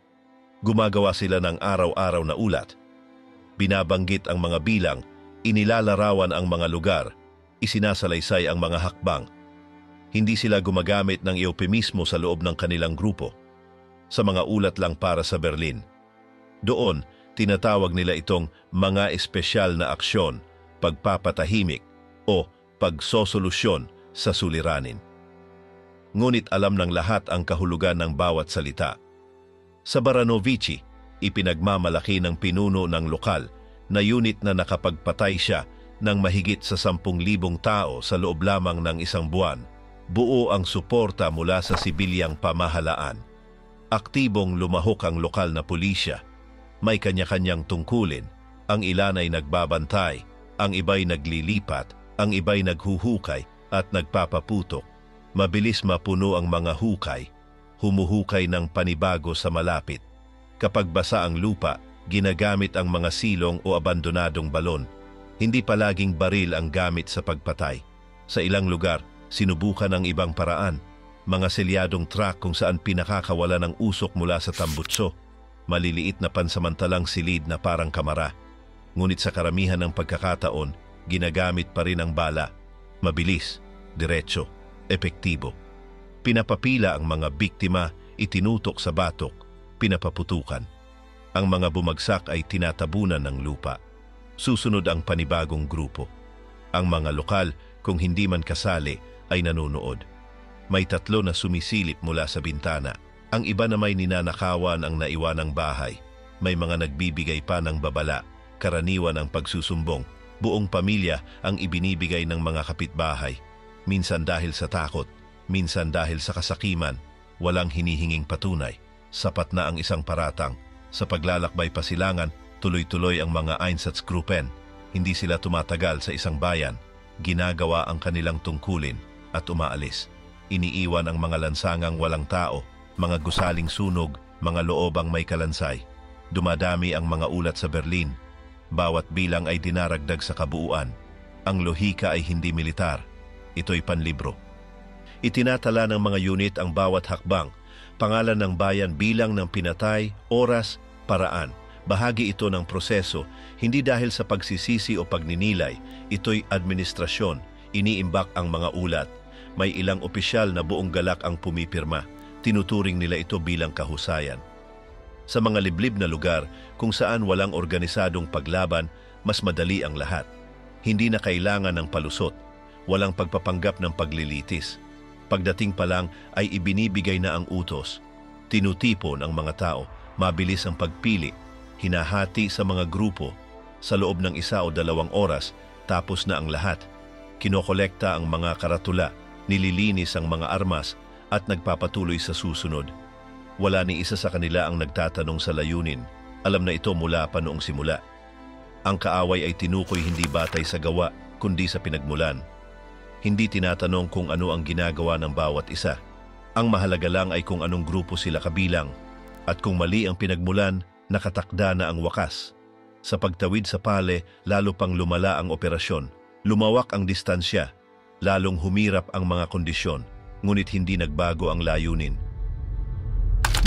Gumagawa sila ng araw-araw na ulat. Binabanggit ang mga bilang, inilalarawan ang mga lugar, isinasalaysay ang mga hakbang. Hindi sila gumagamit ng euphemismo sa loob ng kanilang grupo. Sa mga ulat lang para sa Berlin. Doon, tinatawag nila itong mga espesyal na aksyon, pagpapatahimik o pagsosolusyon sa suliranin. Ngunit alam ng lahat ang kahulugan ng bawat salita. Sa Baranovici, ipinagmamalaki ng pinuno ng lokal na unit na nakapagpatay siya ng mahigit sa 10,000 tao sa loob lamang ng isang buwan. Buo ang suporta mula sa sibilyang pamahalaan. Aktibong lumahok ang lokal na pulisya. May kanya-kanyang tungkulin. Ang ilan ay nagbabantay, ang iba'y naglilipat, ang iba'y naghuhukay at nagpapaputok. Mabilis mapuno ang mga hukay, humuhukay ng panibago sa malapit. Kapag basa ang lupa, ginagamit ang mga silong o abandonadong balon. Hindi palaging baril ang gamit sa pagpatay. Sa ilang lugar, sinubukan ang ibang paraan. Mga selyadong truck kung saan pinakakawala ng usok mula sa tambutso. Maliliit na pansamantalang silid na parang kamara. Ngunit sa karamihan ng pagkakataon, ginagamit pa rin ang bala. Mabilis, diretso, epektibo. Pinapapila ang mga biktima, itinutok sa batok, pinapaputukan. Ang mga bumagsak ay tinatabunan ng lupa. Susunod ang panibagong grupo. Ang mga lokal, kung hindi man kasali, ay nanonood. May 3 na sumisilip mula sa bintana. Ang iba na may ninanakawan ang naiwanang bahay. May mga nagbibigay pa ng babala, karaniwan ang pagsusumbong. Buong pamilya ang ibinibigay ng mga kapitbahay. Minsan dahil sa takot, minsan dahil sa kasakiman, walang hinihinging patunay. Sapat na ang isang paratang. Sa paglalakbay pasilangan, tuloy-tuloy ang mga Einsatzgruppen. Hindi sila tumatagal sa isang bayan. Ginagawa ang kanilang tungkulin at umaalis. Iniiwan ang mga lansangang walang tao, mga gusaling sunog, mga loobang may kalansay. Dumadami ang mga ulat sa Berlin. Bawat bilang ay dinaragdag sa kabuuan. Ang lohika ay hindi militar. Ito'y panlibro. Itinatala ng mga unit ang bawat hakbang, pangalan ng bayan, bilang ng pinatay, oras, paraan. Bahagi ito ng proseso, hindi dahil sa pagsisisi o pagninilay. Ito'y administrasyon, iniimbak ang mga ulat. May ilang opisyal na buong galak ang pumipirma. Tinuturing nila ito bilang kahusayan. Sa mga liblib na lugar kung saan walang organisadong paglaban, mas madali ang lahat. Hindi na kailangan ng palusot, walang pagpapanggap ng paglilitis. Pagdating pa lang ay ibinibigay na ang utos. Tinutipon ang mga tao, mabilis ang pagpili, hinahati sa mga grupo. Sa loob ng 1 o 2 oras, tapos na ang lahat. Kinokolekta ang mga karatula, nililinis ang mga armas at nagpapatuloy sa susunod. Wala ni isa sa kanila ang nagtatanong sa layunin. Alam na ito mula pa noong simula. Ang kaaway ay tinukoy hindi batay sa gawa, kundi sa pinagmulan. Hindi tinatanong kung ano ang ginagawa ng bawat isa. Ang mahalaga lang ay kung anong grupo sila kabilang. At kung mali ang pinagmulan, nakatakda na ang wakas. Sa pagtawid sa pale, lalo pang lumala ang operasyon. Lumawak ang distansya. Lalong humirap ang mga kondisyon, ngunit hindi nagbago ang layunin.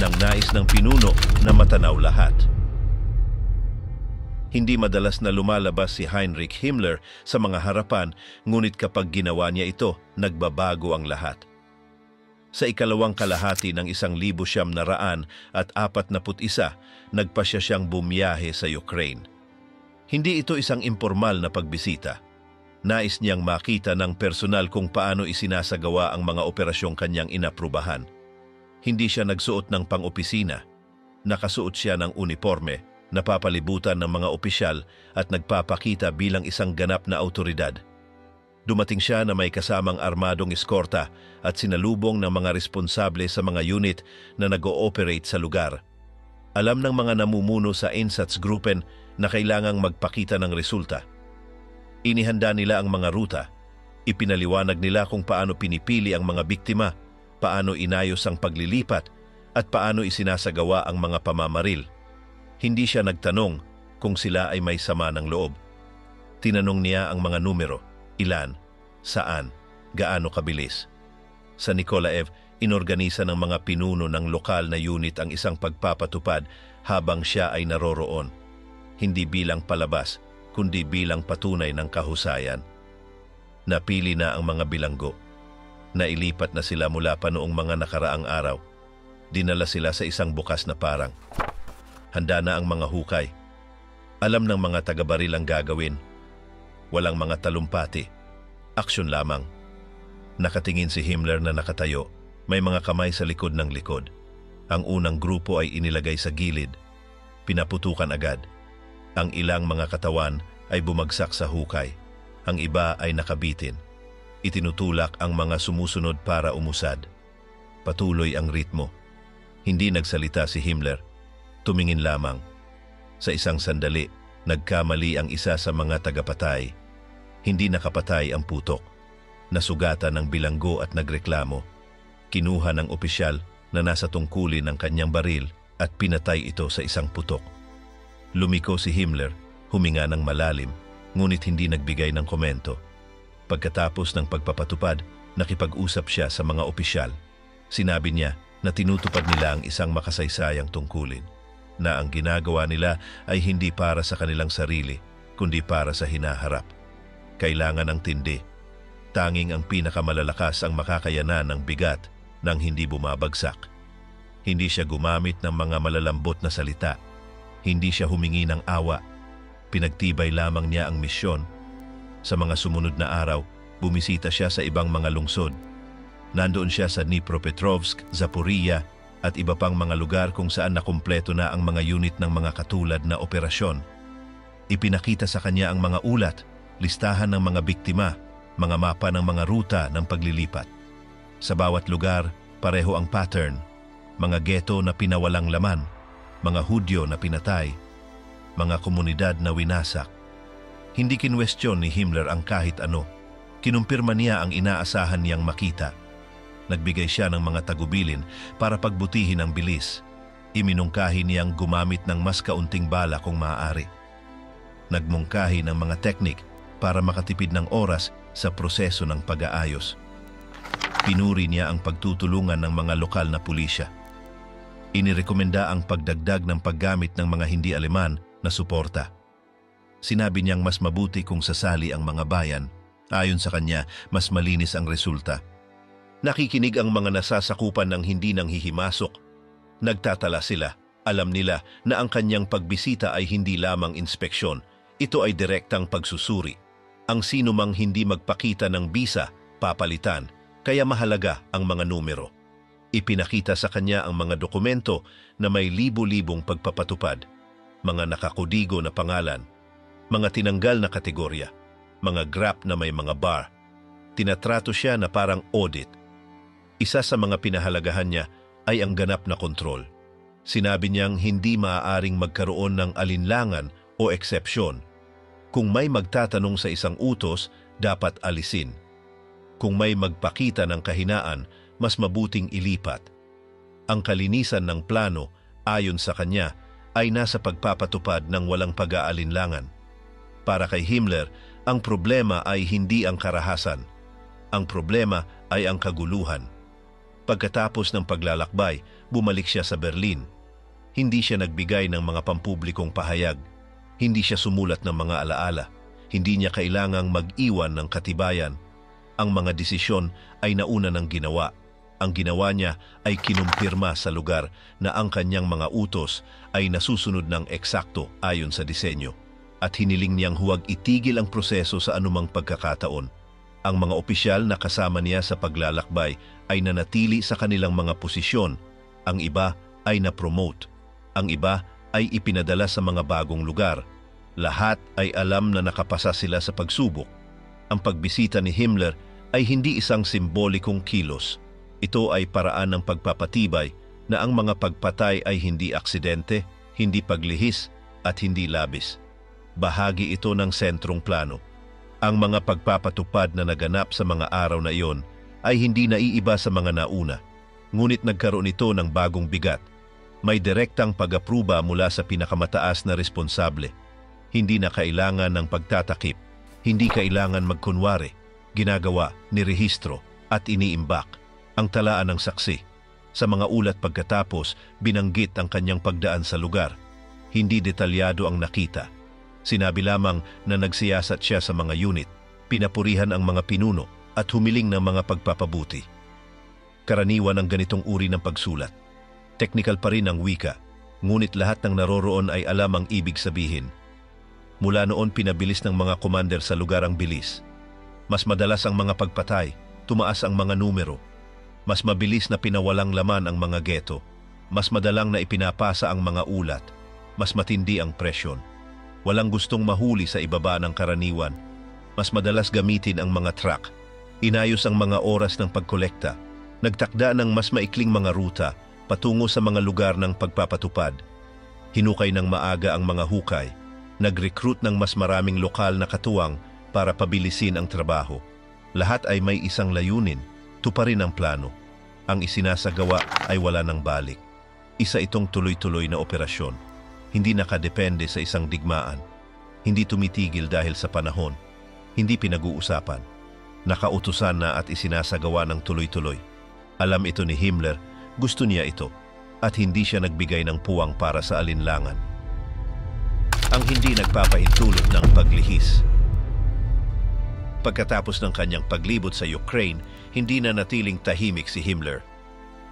Nang nais ng pinuno na matanaw lahat. Hindi madalas na lumalabas si Heinrich Himmler sa mga harapan, ngunit kapag ginawa niya ito, nagbabago ang lahat. Sa ikalawang kalahati ng 1,941, nagpasya siyang bumiyahe sa Ukraine. Hindi ito isang impormal na pagbisita. Nais niyang makita ng personal kung paano isinasagawa ang mga operasyong kanyang inaprubahan. Hindi siya nagsuot ng pang-opisina. Nakasuot siya ng uniforme, napapalibutan ng mga opisyal at nagpapakita bilang isang ganap na autoridad. Dumating siya na may kasamang armadong eskorta at sinalubong ng mga responsable sa mga unit na nag-ooperate sa lugar. Alam ng mga namumuno sa Einsatzgruppen na kailangang magpakita ng resulta. Inihanda nila ang mga ruta. Ipinaliwanag nila kung paano pinipili ang mga biktima, paano inayos ang paglilipat, at paano isinasagawa ang mga pamamaril. Hindi siya nagtanong kung sila ay may sama ng loob. Tinanong niya ang mga numero, ilan, saan, gaano kabilis. Sa Nikolaev, inorganisa ng mga pinuno ng lokal na unit ang isang pagpapatupad habang siya ay naroroon. Hindi bilang palabas, kundi bilang patunay ng kahusayan. Napili na ang mga bilanggo. Nailipat na sila mula pa noong mga nakaraang araw. Dinala sila sa isang bukas na parang. Handa na ang mga hukay. Alam ng mga taga-baril ang gagawin. Walang mga talumpati. Aksyon lamang. Nakatingin si Himmler na nakatayo. May mga kamay sa likod ng likod. Ang unang grupo ay inilagay sa gilid. Pinaputukan agad. Ang ilang mga katawan ay bumagsak sa hukay. Ang iba ay nakabitin. Itinutulak ang mga sumusunod para umusad. Patuloy ang ritmo. Hindi nagsalita si Himmler. Tumingin lamang. Sa isang sandali, nagkamali ang isa sa mga tagapatay. Hindi nakapatay ang putok. Nasugatan ng bilanggo at nagreklamo. Kinuha ng opisyal na nasa tungkulin ng kanyang baril at pinatay ito sa isang putok. Lumiko si Himmler, huminga ng malalim, ngunit hindi nagbigay ng komento. Pagkatapos ng pagpapatupad, nakipag-usap siya sa mga opisyal. Sinabi niya na tinutupad nila ang isang makasaysayang tungkulin, na ang ginagawa nila ay hindi para sa kanilang sarili, kundi para sa hinaharap. Kailangan ng tindi. Tanging ang pinakamalalakas ang makakayanan ng bigat nang hindi bumabagsak. Hindi siya gumamit ng mga malalambot na salita. Hindi siya humingi ng awa. Pinagtibay lamang niya ang misyon. Sa mga sumunod na araw, bumisita siya sa ibang mga lungsod. Nandoon siya sa Dnipropetrovsk, Zaporizhia at iba pang mga lugar kung saan nakumpleto na ang mga unit ng mga katulad na operasyon. Ipinakita sa kanya ang mga ulat, listahan ng mga biktima, mga mapa ng mga ruta ng paglilipat. Sa bawat lugar, pareho ang pattern. Mga ghetto na pinawalang laman, mga Hudyo na pinatay, mga komunidad na winasak. Hindi kinwestiyon ni Himmler ang kahit ano. Kinumpirma niya ang inaasahan niyang makita. Nagbigay siya ng mga tagubilin para pagbutihin ang bilis. Iminungkahi niyang gumamit ng mas kaunting bala kung maaari. Nagmungkahi ng mga teknik para makatipid ng oras sa proseso ng pag-aayos. Pinuri niya ang pagtutulungan ng mga lokal na pulisya. Inirekomenda ang pagdagdag ng paggamit ng mga hindi Aleman na suporta. Sinabi niyang mas mabuti kung sasali ang mga bayan. Ayon sa kanya, mas malinis ang resulta. Nakikinig ang mga nasasakupan ng hindi nang hihimasok. Nagtatala sila. Alam nila na ang kanyang pagbisita ay hindi lamang inspeksyon. Ito ay direktang pagsusuri. Ang sino mang hindi magpakita ng bisa, papalitan. Kaya mahalaga ang mga numero. Ipinakita sa kanya ang mga dokumento na may libo-libong pagpapatupad. Mga nakakudigo na pangalan. Mga tinanggal na kategorya, mga graph na may mga bar. Tinatrato siya na parang audit. Isa sa mga pinahalagahan niya ay ang ganap na kontrol. Sinabi niyang hindi maaaring magkaroon ng alinlangan o eksepsyon. Kung may magtatanong sa isang utos, dapat alisin. Kung may magpakita ng kahinaan, mas mabuting ilipat. Ang kalinisan ng plano, ayon sa kanya, ay nasa pagpapatupad ng walang pag-aalinlangan. Para kay Himmler, ang problema ay hindi ang karahasan. Ang problema ay ang kaguluhan. Pagkatapos ng paglalakbay, bumalik siya sa Berlin. Hindi siya nagbigay ng mga pampublikong pahayag. Hindi siya sumulat ng mga alaala. Hindi niya kailangang mag-iwan ng katibayan. Ang mga desisyon ay nauna ng ginawa. Ang ginawa niya ay kinumpirma sa lugar na ang kanyang mga utos ay nasusunod ng eksakto ayon sa disenyo. At hiniling niyang huwag itigil ang proseso sa anumang pagkakataon. Ang mga opisyal na kasama niya sa paglalakbay ay nanatili sa kanilang mga posisyon. Ang iba ay na-promote. Ang iba ay ipinadala sa mga bagong lugar. Lahat ay alam na nakapasa sila sa pagsubok. Ang pagbisita ni Himmler ay hindi isang simbolikong kilos. Ito ay paraan ng pagpapatibay na ang mga pagpatay ay hindi aksidente, hindi paglihis at hindi labis. Bahagi ito ng sentrong plano. Ang mga pagpapatupad na naganap sa mga araw na iyon ay hindi naiiba sa mga nauna. Ngunit nagkaroon ito ng bagong bigat. May direktang pag-apruba mula sa pinakamataas na responsable. Hindi na kailangan ng pagtatakip. Hindi kailangan magkunwari. Ginagawa, nirehistro, at iniimbak ang talaan ng saksi. Sa mga ulat pagkatapos, binanggit ang kanyang pagdaan sa lugar. Hindi detalyado ang nakita. Sinabi lamang na nagsiyasat siya sa mga unit, pinapurihan ang mga pinuno at humiling ng mga pagpapabuti. Karaniwan ang ganitong uri ng pagsulat. Technical pa rin ang wika, ngunit lahat ng naroroon ay alam ang ibig sabihin. Mula noon pinabilis ng mga commander sa lugar ang bilis. Mas madalas ang mga pagpatay, tumaas ang mga numero. Mas mabilis na pinawalang laman ang mga geto. Mas madalang na ipinapasa ang mga ulat. Mas matindi ang presyon. Walang gustong mahuli sa ibaba ng karaniwan. Mas madalas gamitin ang mga truck. Inayos ang mga oras ng pagkolekta. Nagtakda ng mas maikling mga ruta patungo sa mga lugar ng pagpapatupad. Hinukay ng maaga ang mga hukay. Nag-recruit ng mas maraming lokal na katuwang para pabilisin ang trabaho. Lahat ay may isang layunin, tuparin ang plano. Ang isinasagawa ay wala ng balik. Isa itong tuloy-tuloy na operasyon. Hindi nakadepende sa isang digmaan. Hindi tumitigil dahil sa panahon. Hindi pinag-uusapan. Nakautusan na at isinasagawa ng tuloy-tuloy. Alam ito ni Himmler, gusto niya ito, at hindi siya nagbigay ng puwang para sa alinlangan. Ang hindi nagpapahintulot ng paglihis. Pagkatapos ng kanyang paglibot sa Ukraine, hindi na natiling tahimik si Himmler.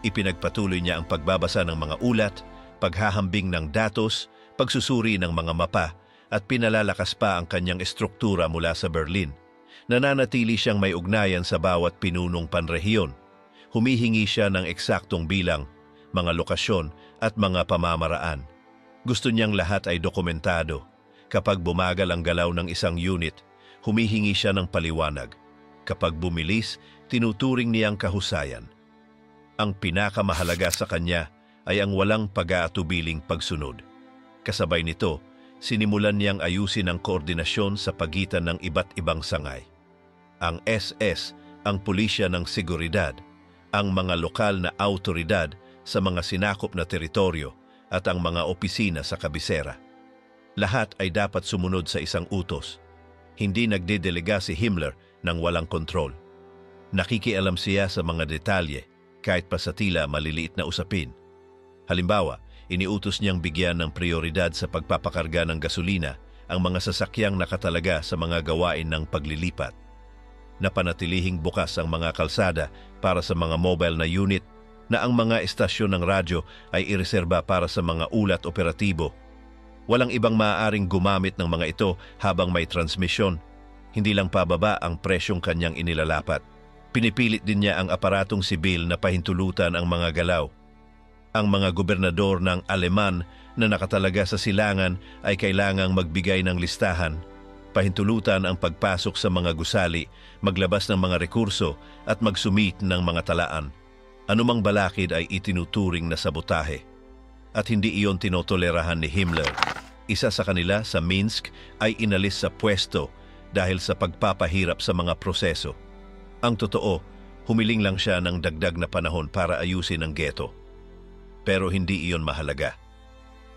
Ipinagpatuloy niya ang pagbabasa ng mga ulat, paghahambing ng datos, pagsusuri ng mga mapa, at pinalalakas pa ang kanyang estruktura mula sa Berlin. Nananatili siyang may ugnayan sa bawat pinunong panrehiyon. Humihingi siya ng eksaktong bilang, mga lokasyon at mga pamamaraan. Gusto niyang lahat ay dokumentado. Kapag bumagal ang galaw ng isang unit, humihingi siya ng paliwanag. Kapag bumilis, tinuturing niyang kahusayan. Ang pinakamahalaga sa kanya ay ang walang pag-aatubiling pagsunod. Kasabay nito, sinimulan niyang ayusin ang koordinasyon sa pagitan ng iba't ibang sangay. Ang SS, ang pulisya ng seguridad, ang mga lokal na autoridad sa mga sinakop na teritoryo, at ang mga opisina sa kabisera. Lahat ay dapat sumunod sa isang utos. Hindi nagdedelega si Himmler ng walang kontrol. Nakikialam siya sa mga detalye, kahit pa sa tila maliliit na usapin. Halimbawa, iniutos niyang bigyan ng prioridad sa pagpapakarga ng gasolina ang mga sasakyang nakatalaga sa mga gawain ng paglilipat. Napanatilihing bukas ang mga kalsada para sa mga mobile na unit, na ang mga estasyon ng radyo ay ireserba para sa mga ulat operatibo. Walang ibang maaaring gumamit ng mga ito habang may transmisyon. Hindi lang pababa ang presyong kanyang inilalapat. Pinipilit din niya ang aparatong sibil na pahintulutan ang mga galaw. Ang mga gobernador ng Aleman na nakatalaga sa silangan ay kailangang magbigay ng listahan, pahintulutan ang pagpasok sa mga gusali, maglabas ng mga rekurso at magsumit ng mga talaan. Anumang balakid ay itinuturing na sabotahe. At hindi iyon tinotolerahan ni Himmler. Isa sa kanila sa Minsk ay inalis sa pwesto dahil sa pagpapahirap sa mga proseso. Ang totoo, humiling lang siya ng dagdag na panahon para ayusin ang geto. Pero hindi iyon mahalaga.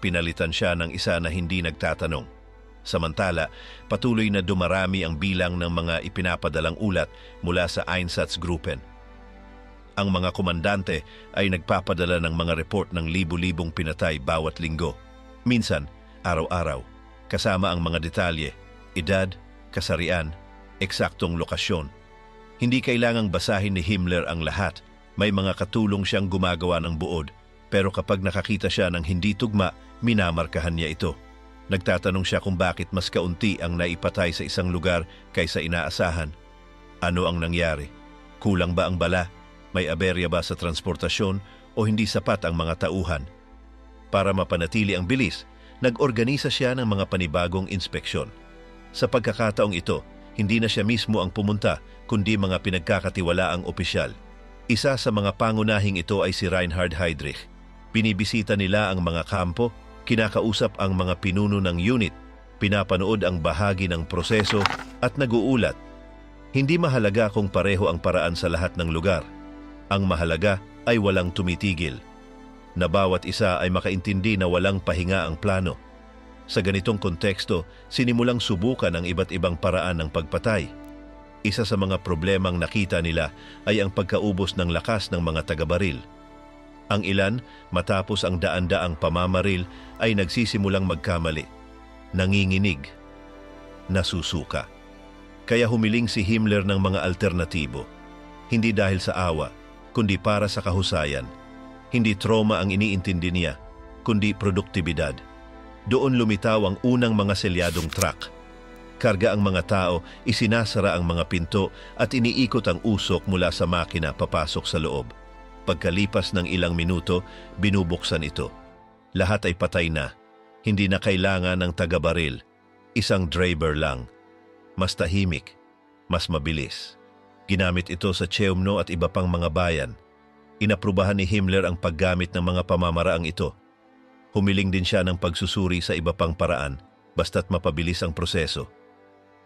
Pinalitan siya ng isa na hindi nagtatanong. Samantala, patuloy na dumarami ang bilang ng mga ipinapadalang ulat mula sa Einsatzgruppen. Ang mga komandante ay nagpapadala ng mga report ng libu-libong pinatay bawat linggo. Minsan, araw-araw, kasama ang mga detalye, edad, kasarian, eksaktong lokasyon. Hindi kailangang basahin ni Himmler ang lahat. May mga katulong siyang gumagawa ng buod. Pero kapag nakakita siya ng hindi tugma, minamarkahan niya ito. Nagtatanong siya kung bakit mas kaunti ang naipatay sa isang lugar kaysa inaasahan. Ano ang nangyari? Kulang ba ang bala? May aberya ba sa transportasyon o hindi sapat ang mga tauhan? Para mapanatili ang bilis, nag-organisa siya ng mga panibagong inspeksyon. Sa pagkakataong ito, hindi na siya mismo ang pumunta, kundi mga pinagkakatiwalaang opisyal. Isa sa mga pangunahing ito ay si Reinhard Heydrich. Binibisita nila ang mga kampo, kinakausap ang mga pinuno ng unit, pinapanood ang bahagi ng proseso at nag-uulat. Hindi mahalaga kung pareho ang paraan sa lahat ng lugar. Ang mahalaga ay walang tumitigil, na bawat isa ay makaintindi na walang pahinga ang plano. Sa ganitong konteksto, sinimulang subukan ang iba't ibang paraan ng pagpatay. Isa sa mga problemang nakita nila ay ang pagkaubos ng lakas ng mga taga-baril. Ang ilan, matapos ang daan-daang pamamaril, ay nagsisimulang magkamali, nanginginig, nasusuka. Kaya humiling si Himmler ng mga alternatibo. Hindi dahil sa awa, kundi para sa kahusayan. Hindi trauma ang iniintindi niya, kundi produktibidad. Doon lumitaw ang unang mga selyadong truck. Karga ang mga tao, isinasara ang mga pinto at iniikot ang usok mula sa makina papasok sa loob. Pagkalipas ng ilang minuto, binubuksan ito. Lahat ay patay na. Hindi na kailangan ng taga-baril. Isang driver lang. Mas tahimik, mas mabilis. Ginamit ito sa Chełmno at iba pang mga bayan. Inaprubahan ni Himmler ang paggamit ng mga pamamaraang ito. Humiling din siya ng pagsusuri sa iba pang paraan, basta't mapabilis ang proseso.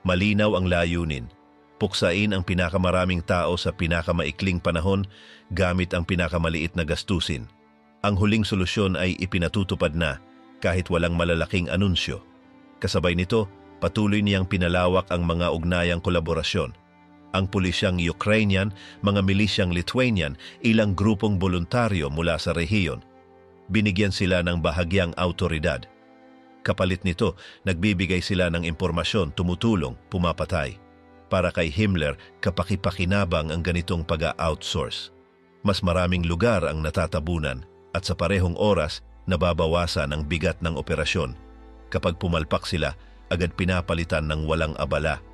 Malinaw ang layunin. Puksain ang pinakamaraming tao sa pinakamaikling panahon gamit ang pinakamaliit na gastusin. Ang huling solusyon ay ipinatutupad na kahit walang malalaking anunsyo. Kasabay nito, patuloy niyang pinalawak ang mga ugnayang kolaborasyon. Ang pulisyang Ukrainian, mga milisyang Lithuanian, ilang grupong voluntaryo mula sa rehiyon. Binigyan sila ng bahagyang autoridad. Kapalit nito, nagbibigay sila ng impormasyon, tumutulong, pumapatay. Para kay Himmler, kapakipakinabang ang ganitong pag-outsource. Mas maraming lugar ang natatabunan at sa parehong oras, nababawasan ang bigat ng operasyon. Kapag pumalpak sila, agad pinapalitan ng walang abala.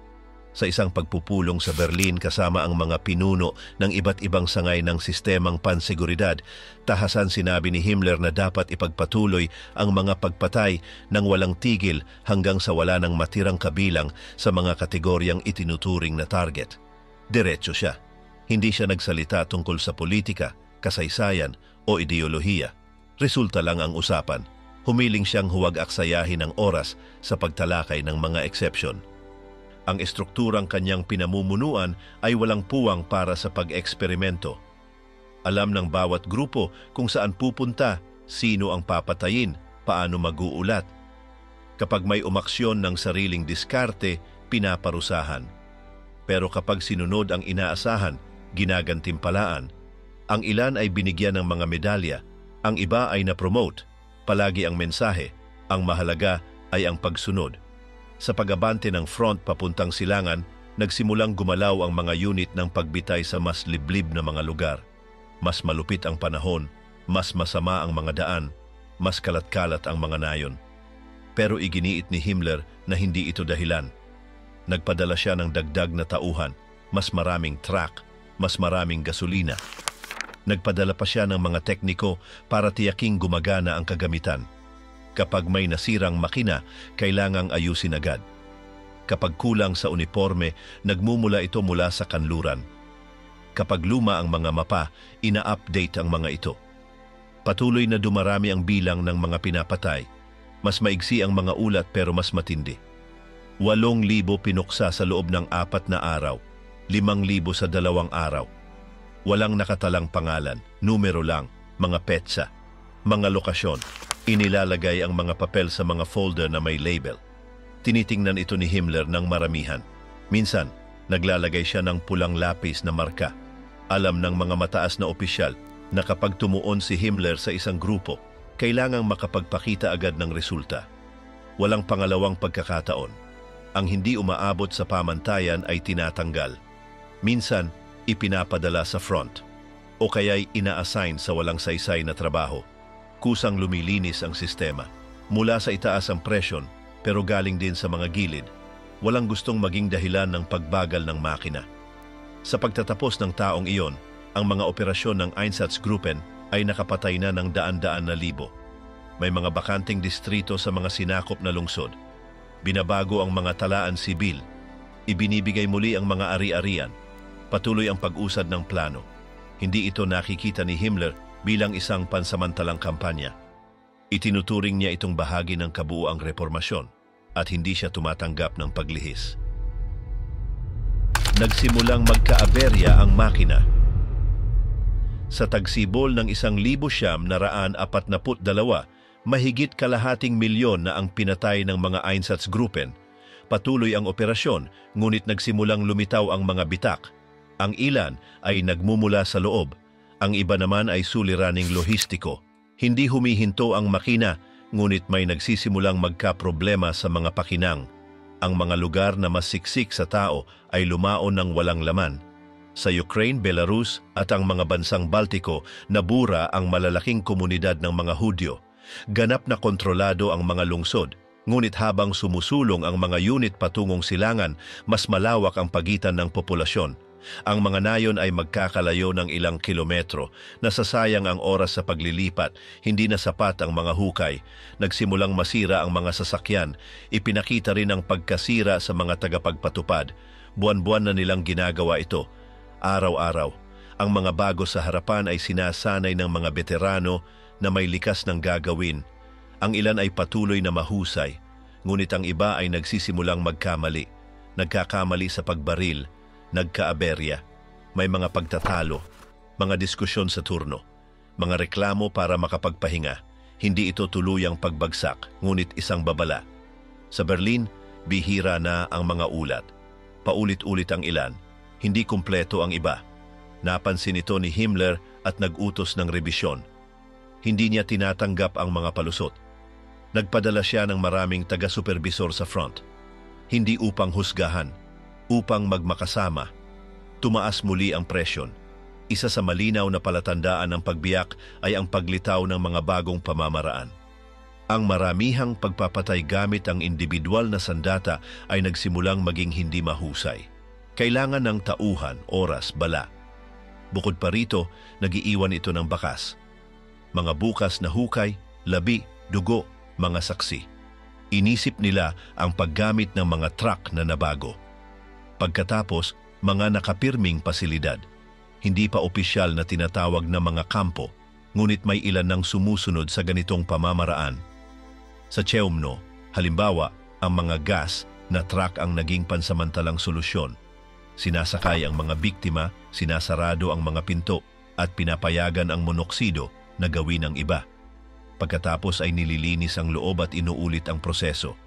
Sa isang pagpupulong sa Berlin kasama ang mga pinuno ng iba't ibang sangay ng sistemang panseguridad, tahasan sinabi ni Himmler na dapat ipagpatuloy ang mga pagpatay ng walang tigil hanggang sa wala ng matirang kabilang sa mga kategoryang itinuturing na target. Diretso siya. Hindi siya nagsalita tungkol sa politika, kasaysayan o ideolohiya. Resulta lang ang usapan. Humiling siyang huwag aksayahin ang oras sa pagtalakay ng mga eksepsyon. Ang estrukturang kanyang pinamumunuan ay walang puwang para sa pag-eksperimento. Alam ng bawat grupo kung saan pupunta, sino ang papatayin, paano mag-uulat. Kapag may umaksyon ng sariling diskarte, pinaparusahan. Pero kapag sinunod ang inaasahan, ginagantimpalaan. Ang ilan ay binigyan ng mga medalya, ang iba ay na-promote. Palagi ang mensahe, ang mahalaga ay ang pagsunod. Sa pag-abante ng front papuntang silangan, nagsimulang gumalaw ang mga unit ng pagbitay sa mas liblib na mga lugar. Mas malupit ang panahon, mas masama ang mga daan, mas kalat-kalat ang mga nayon. Pero iginiit ni Himmler na hindi ito dahilan. Nagpadala siya ng dagdag na tauhan, mas maraming truck, mas maraming gasolina. Nagpadala pa siya ng mga tekniko para tiyaking gumagana ang kagamitan. Kapag may nasirang makina, kailangang ayusin agad. Kapag kulang sa uniforme, nagmumula ito mula sa kanluran. Kapag luma ang mga mapa, ina-update ang mga ito. Patuloy na dumarami ang bilang ng mga pinapatay. Mas maigsi ang mga ulat pero mas matindi. 8,000 pinuksa sa loob ng 4 na araw, 5,000 sa 2 araw. Walang nakatalang pangalan, numero lang, mga petsa, mga lokasyon. Inilalagay ang mga papel sa mga folder na may label. Tinitingnan ito ni Himmler ng maramihan. Minsan, naglalagay siya ng pulang lapis na marka. Alam ng mga mataas na opisyal na kapag tumuon si Himmler sa isang grupo, kailangang makapagpakita agad ng resulta. Walang pangalawang pagkakataon. Ang hindi umaabot sa pamantayan ay tinatanggal. Minsan, ipinapadala sa front o kaya'y ina-assign sa walang saysay na trabaho. Kusang lumilinis ang sistema. Mula sa itaas ang presyon, pero galing din sa mga gilid. Walang gustong maging dahilan ng pagbagal ng makina. Sa pagtatapos ng taong iyon, ang mga operasyon ng Einsatzgruppen ay nakapatay na ng daan-daan na libo. May mga bakanting distrito sa mga sinakop na lungsod. Binabago ang mga talaan sibil. Ibinibigay muli ang mga ari-arian. Patuloy ang pag-usad ng plano. Hindi ito nakikita ni Himmler bilang isang pansamantalang kampanya. Itinuturing niya itong bahagi ng kabuuang reformasyon at hindi siya tumatanggap ng paglihis. Nagsimulang magkaaberya ang makina. Sa tagsibol ng 1,942, mahigit kalahating milyon na ang pinatay ng mga Einsatzgruppen. Patuloy ang operasyon, ngunit nagsimulang lumitaw ang mga bitak. Ang ilan ay nagmumula sa loob, ang iba naman ay suliraning lohistiko. Hindi humihinto ang makina, ngunit may nagsisimulang magkaproblema sa mga pakinang. Ang mga lugar na mas siksik sa tao ay lumaon ng walang laman. Sa Ukraine, Belarus at ang mga bansang Baltiko, nabura ang malalaking komunidad ng mga Hudyo. Ganap na kontrolado ang mga lungsod, ngunit habang sumusulong ang mga unit patungong silangan, mas malawak ang pagitan ng populasyon. Ang mga nayon ay magkakalayo ng ilang kilometro, nasasayang ang oras sa paglilipat, hindi na sapat ang mga hukay, nagsimulang masira ang mga sasakyan, ipinakita rin ang pagkasira sa mga tagapagpatupad. Buwan-buwan na nilang ginagawa ito. Araw-araw, ang mga bago sa harapan ay sinasanay ng mga veterano na may likas ng gagawin. Ang ilan ay patuloy na mahusay, ngunit ang iba ay nagsisimulang magkamali. Nagkakamali sa pagbaril, nagkaaberya, may mga pagtatalo, mga diskusyon sa turno, mga reklamo para makapagpahinga. Hindi ito tuluyang pagbagsak, ngunit isang babala. Sa Berlin, bihira na ang mga ulat. Paulit-ulit ang ilan, hindi kumpleto ang iba. Napansin ito ni Himmler at nag-utos ng rebisyon. Hindi niya tinatanggap ang mga palusot. Nagpadala siya ng maraming taga-supervisor sa front. Hindi upang husgahan, upang magmakasama. Tumaas muli ang presyon. Isa sa malinaw na palatandaan ng pagbiyak ay ang paglitaw ng mga bagong pamamaraan. Ang maramihang pagpapatay gamit ang individual na sandata ay nagsimulang maging hindi mahusay. Kailangan ng tauhan, oras, bala. Bukod pa rito, nagiiwan ito ng bakas. Mga bukas na hukay, labi, dugo, mga saksi. Inisip nila ang paggamit ng mga truck na nabago. Pagkatapos, mga nakapirming pasilidad. Hindi pa opisyal na tinatawag na mga kampo, ngunit may ilan ng sumusunod sa ganitong pamamaraan. Sa Cheumno, halimbawa, ang mga gas na truck ang naging pansamantalang solusyon. Sinasakay ang mga biktima, sinasarado ang mga pinto, at pinapayagan ang monoksido na gawin ang iba. Pagkatapos ay nililinis ang loob at inuulit ang proseso.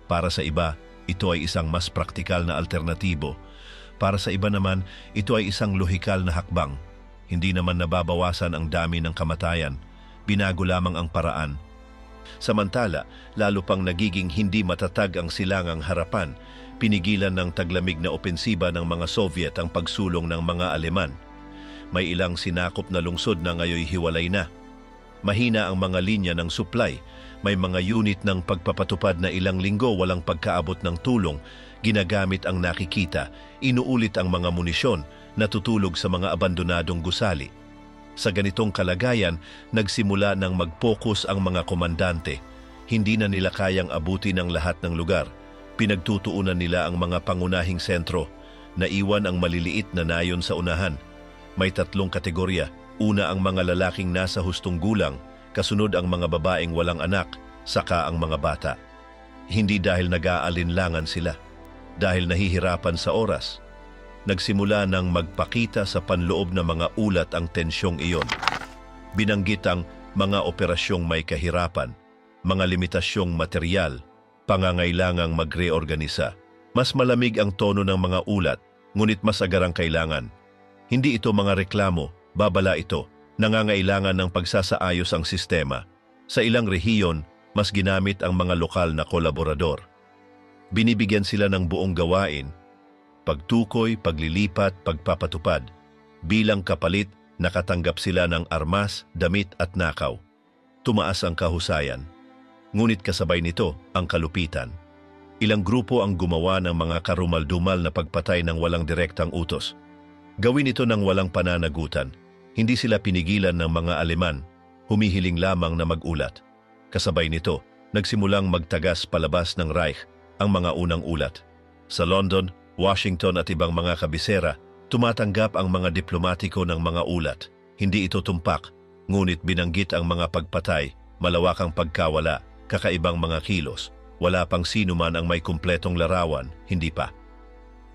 Para sa iba, ito ay isang mas praktikal na alternatibo. Para sa iba naman, ito ay isang lohikal na hakbang. Hindi naman nababawasan ang dami ng kamatayan. Binago lamang ang paraan. Samantala, lalo pang nagiging hindi matatag ang silangang harapan. Pinigilan ng taglamig na opensiba ng mga Soviet ang pagsulong ng mga Aleman. May ilang sinakop na lungsod na ngayoy hiwalay na. Mahina ang mga linya ng supply. May mga unit ng pagpapatupad na ilang linggo walang pagkaabot ng tulong. Ginagamit ang nakikita, inuulit ang mga munisyon, natutulog sa mga abandonadong gusali. Sa ganitong kalagayan, nagsimula ng mag-focus ang mga komandante. Hindi na nila kayang abutin ang lahat ng lugar. Pinagtutuunan nila ang mga pangunahing sentro. Naiwan ang maliliit na nayon sa unahan. May 3 kategorya. Una ang mga lalaking nasa hustong gulang, kasunod ang mga babaeng walang anak, saka ang mga bata. Hindi dahil nag-aalinlangan sila, dahil nahihirapan sa oras. Nagsimula ng magpakita sa panloob na mga ulat ang tensyong iyon. Binanggit ang mga operasyong may kahirapan, mga limitasyong material, pangangailangang magreorganisa. Mas malamig ang tono ng mga ulat, ngunit mas agarang kailangan. Hindi ito mga reklamo, babala ito. Nangangailangan ng pagsasaayos ang sistema. Sa ilang rehiyon, mas ginamit ang mga lokal na kolaborador. Binibigyan sila ng buong gawain, pagtukoy, paglilipat, pagpapatupad. Bilang kapalit, nakatanggap sila ng armas, damit at nakaw. Tumaas ang kahusayan. Ngunit kasabay nito ang kalupitan. Ilang grupo ang gumawa ng mga karumal-dumal na pagpatay ng walang direktang utos. Gawin ito ng walang pananagutan. Hindi sila pinigilan ng mga Aleman, humihiling lamang na mag-ulat. Kasabay nito, nagsimulang magtagas palabas ng Reich ang mga unang ulat. Sa London, Washington at ibang mga kabisera, tumatanggap ang mga diplomatiko ng mga ulat. Hindi ito tumpak, ngunit binanggit ang mga pagpatay, malawakang pagkawala, kakaibang mga kilos. Wala pang sino man ang may kumpletong larawan, hindi pa.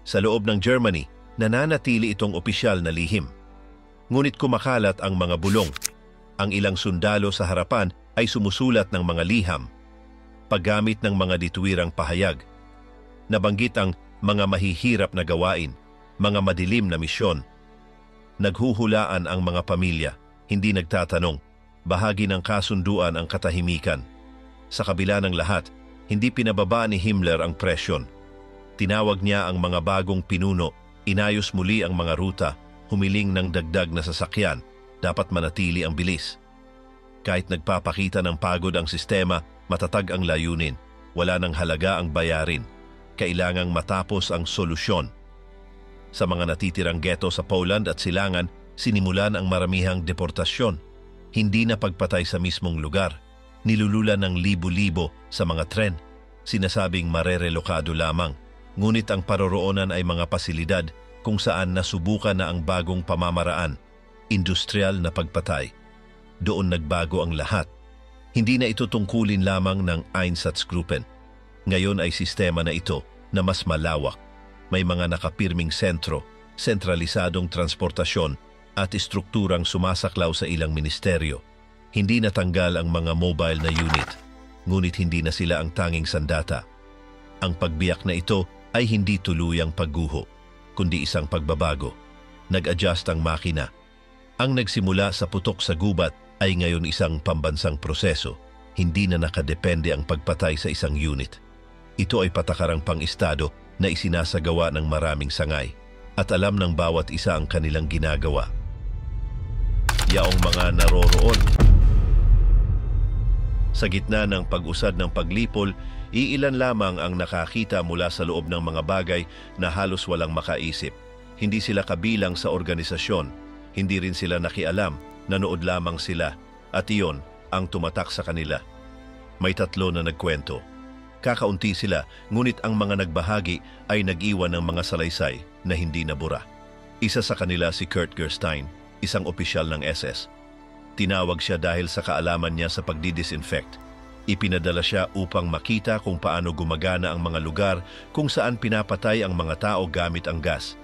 Sa loob ng Germany, nananatili itong opisyal na lihim. ngunit kumakalat ang mga bulong. Ang ilang sundalo sa harapan ay sumusulat ng mga liham, paggamit ng mga dituwirang pahayag. Nabanggit ang mga mahihirap na gawain, mga madilim na misyon. Naghuhulaan ang mga pamilya, hindi nagtatanong. Bahagi ng kasunduan ang katahimikan. Sa kabila ng lahat, hindi pinababa ni Himmler ang presyon. Tinawag niya ang mga bagong pinuno, inayos muli ang mga ruta, humiling ng dagdag na sasakyan, dapat manatili ang bilis. Kahit nagpapakita ng pagod ang sistema, matatag ang layunin, wala nang halaga ang bayarin. Kailangang matapos ang solusyon. Sa mga natitirang ghetto sa Poland at Silangan, sinimulan ang maramihang deportasyon. Hindi na pagpatay sa mismong lugar. Nilululan ng libo-libo sa mga tren. Sinasabing marerelokado lamang. Ngunit ang paroroonan ay mga pasilidad kung saan nasubukan na ang bagong pamamaraan, industrial na pagpatay. Doon nagbago ang lahat. Hindi na ito tungkulin lamang ng Einsatzgruppen. Ngayon ay sistema na ito na mas malawak. May mga nakapirming sentro, sentralisadong transportasyon at istrukturang sumasaklaw sa ilang ministeryo. Hindi natanggal ang mga mobile na unit, ngunit hindi na sila ang tanging sandata. Ang pagbiyak na ito ay hindi tuluyang pagguho, kundi isang pagbabago. Nag-adjust ang makina. Ang nagsimula sa putok sa gubat ay ngayon isang pambansang proseso. Hindi na nakadepende ang pagpatay sa isang unit. Ito ay patakarang pang-estado na isinasagawa ng maraming sangay at alam ng bawat isa ang kanilang ginagawa. Yaong mga naroroon. Sa gitna ng pag-usad ng paglipol, iilan lamang ang nakakita mula sa loob ng mga bagay na halos walang makaisip. Hindi sila kabilang sa organisasyon, hindi rin sila nakialam, nanood lamang sila, at iyon ang tumatak sa kanila. May 3 na nagkwento. Kakaunti sila, ngunit ang mga nagbahagi ay nag-iwan ng mga salaysay na hindi nabura. Isa sa kanila si Kurt Gerstein, isang opisyal ng SS. Tinawag siya dahil sa kaalaman niya sa pagdidisinfect. Ipinadala siya upang makita kung paano gumagana ang mga lugar kung saan pinapatay ang mga tao gamit ang gas.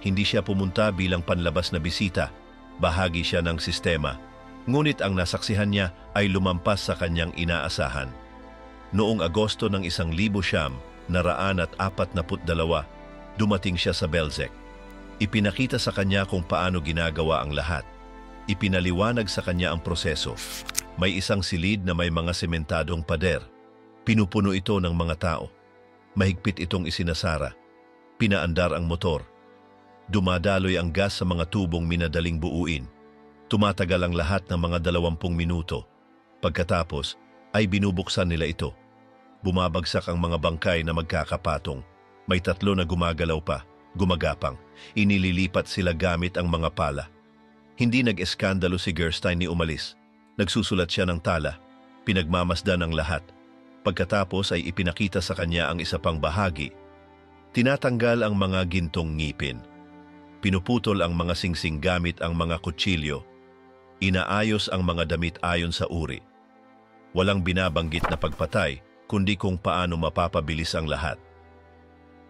Hindi siya pumunta bilang panlabas na bisita, bahagi siya ng sistema. Ngunit ang nasaksihan niya ay lumampas sa kanyang inaasahan. Noong Agosto ng 1942, dumating siya sa Belzec. Ipinakita sa kanya kung paano ginagawa ang lahat. Ipinaliwanag sa kanya ang proseso. May isang silid na may mga sementadong pader. Pinupuno ito ng mga tao. Mahigpit itong isinasara. Pinaandar ang motor. Dumadaloy ang gas sa mga tubong minadaling buuin. Tumatagal ang lahat ng mga 20 minuto. Pagkatapos, ay binubuksan nila ito. Bumabagsak ang mga bangkay na magkakapatong. May 3 na gumagalaw pa, gumagapang. Inililipat sila gamit ang mga pala. Hindi nag-eskandalo si Gerstein ni umalis. Nagsusulat siya ng tala. Pinagmamasdan ang lahat. Pagkatapos ay ipinakita sa kanya ang isa pang bahagi. Tinatanggal ang mga gintong ngipin. Pinuputol ang mga singsing gamit ang mga kutsilyo. Inaayos ang mga damit ayon sa uri. Walang binabanggit na pagpatay, kundi kung paano mapapabilis ang lahat.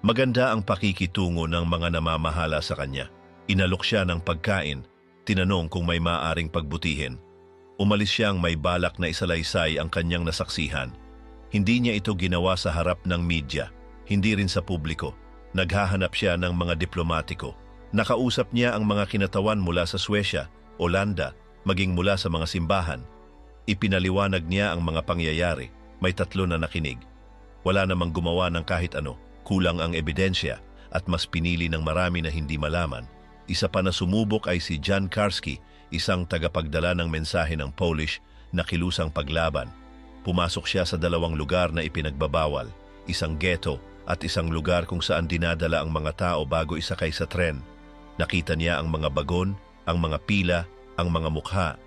Maganda ang pakikitungo ng mga namamahala sa kanya. Inalok siya ng pagkain, tinanong kung may maaring pagbutihin. Umalis siyang may balak na isalaysay ang kanyang nasaksihan. Hindi niya ito ginawa sa harap ng media, hindi rin sa publiko. Naghahanap siya ng mga diplomatiko. Nakausap niya ang mga kinatawan mula sa Suecia, Olanda, maging mula sa mga simbahan. Ipinaliwanag niya ang mga pangyayari. May 3 na nakinig. Wala namang gumawa ng kahit ano. Kulang ang ebidensya at mas pinili ng marami na hindi malaman. Isa pa na sumubok ay si Jan Karski, isang tagapagdala ng mensahe ng Polish na kilusang paglaban. Pumasok siya sa 2 lugar na ipinagbabawal, isang ghetto at isang lugar kung saan dinadala ang mga tao bago isakay sa tren. Nakita niya ang mga bagon, ang mga pila, ang mga mukha.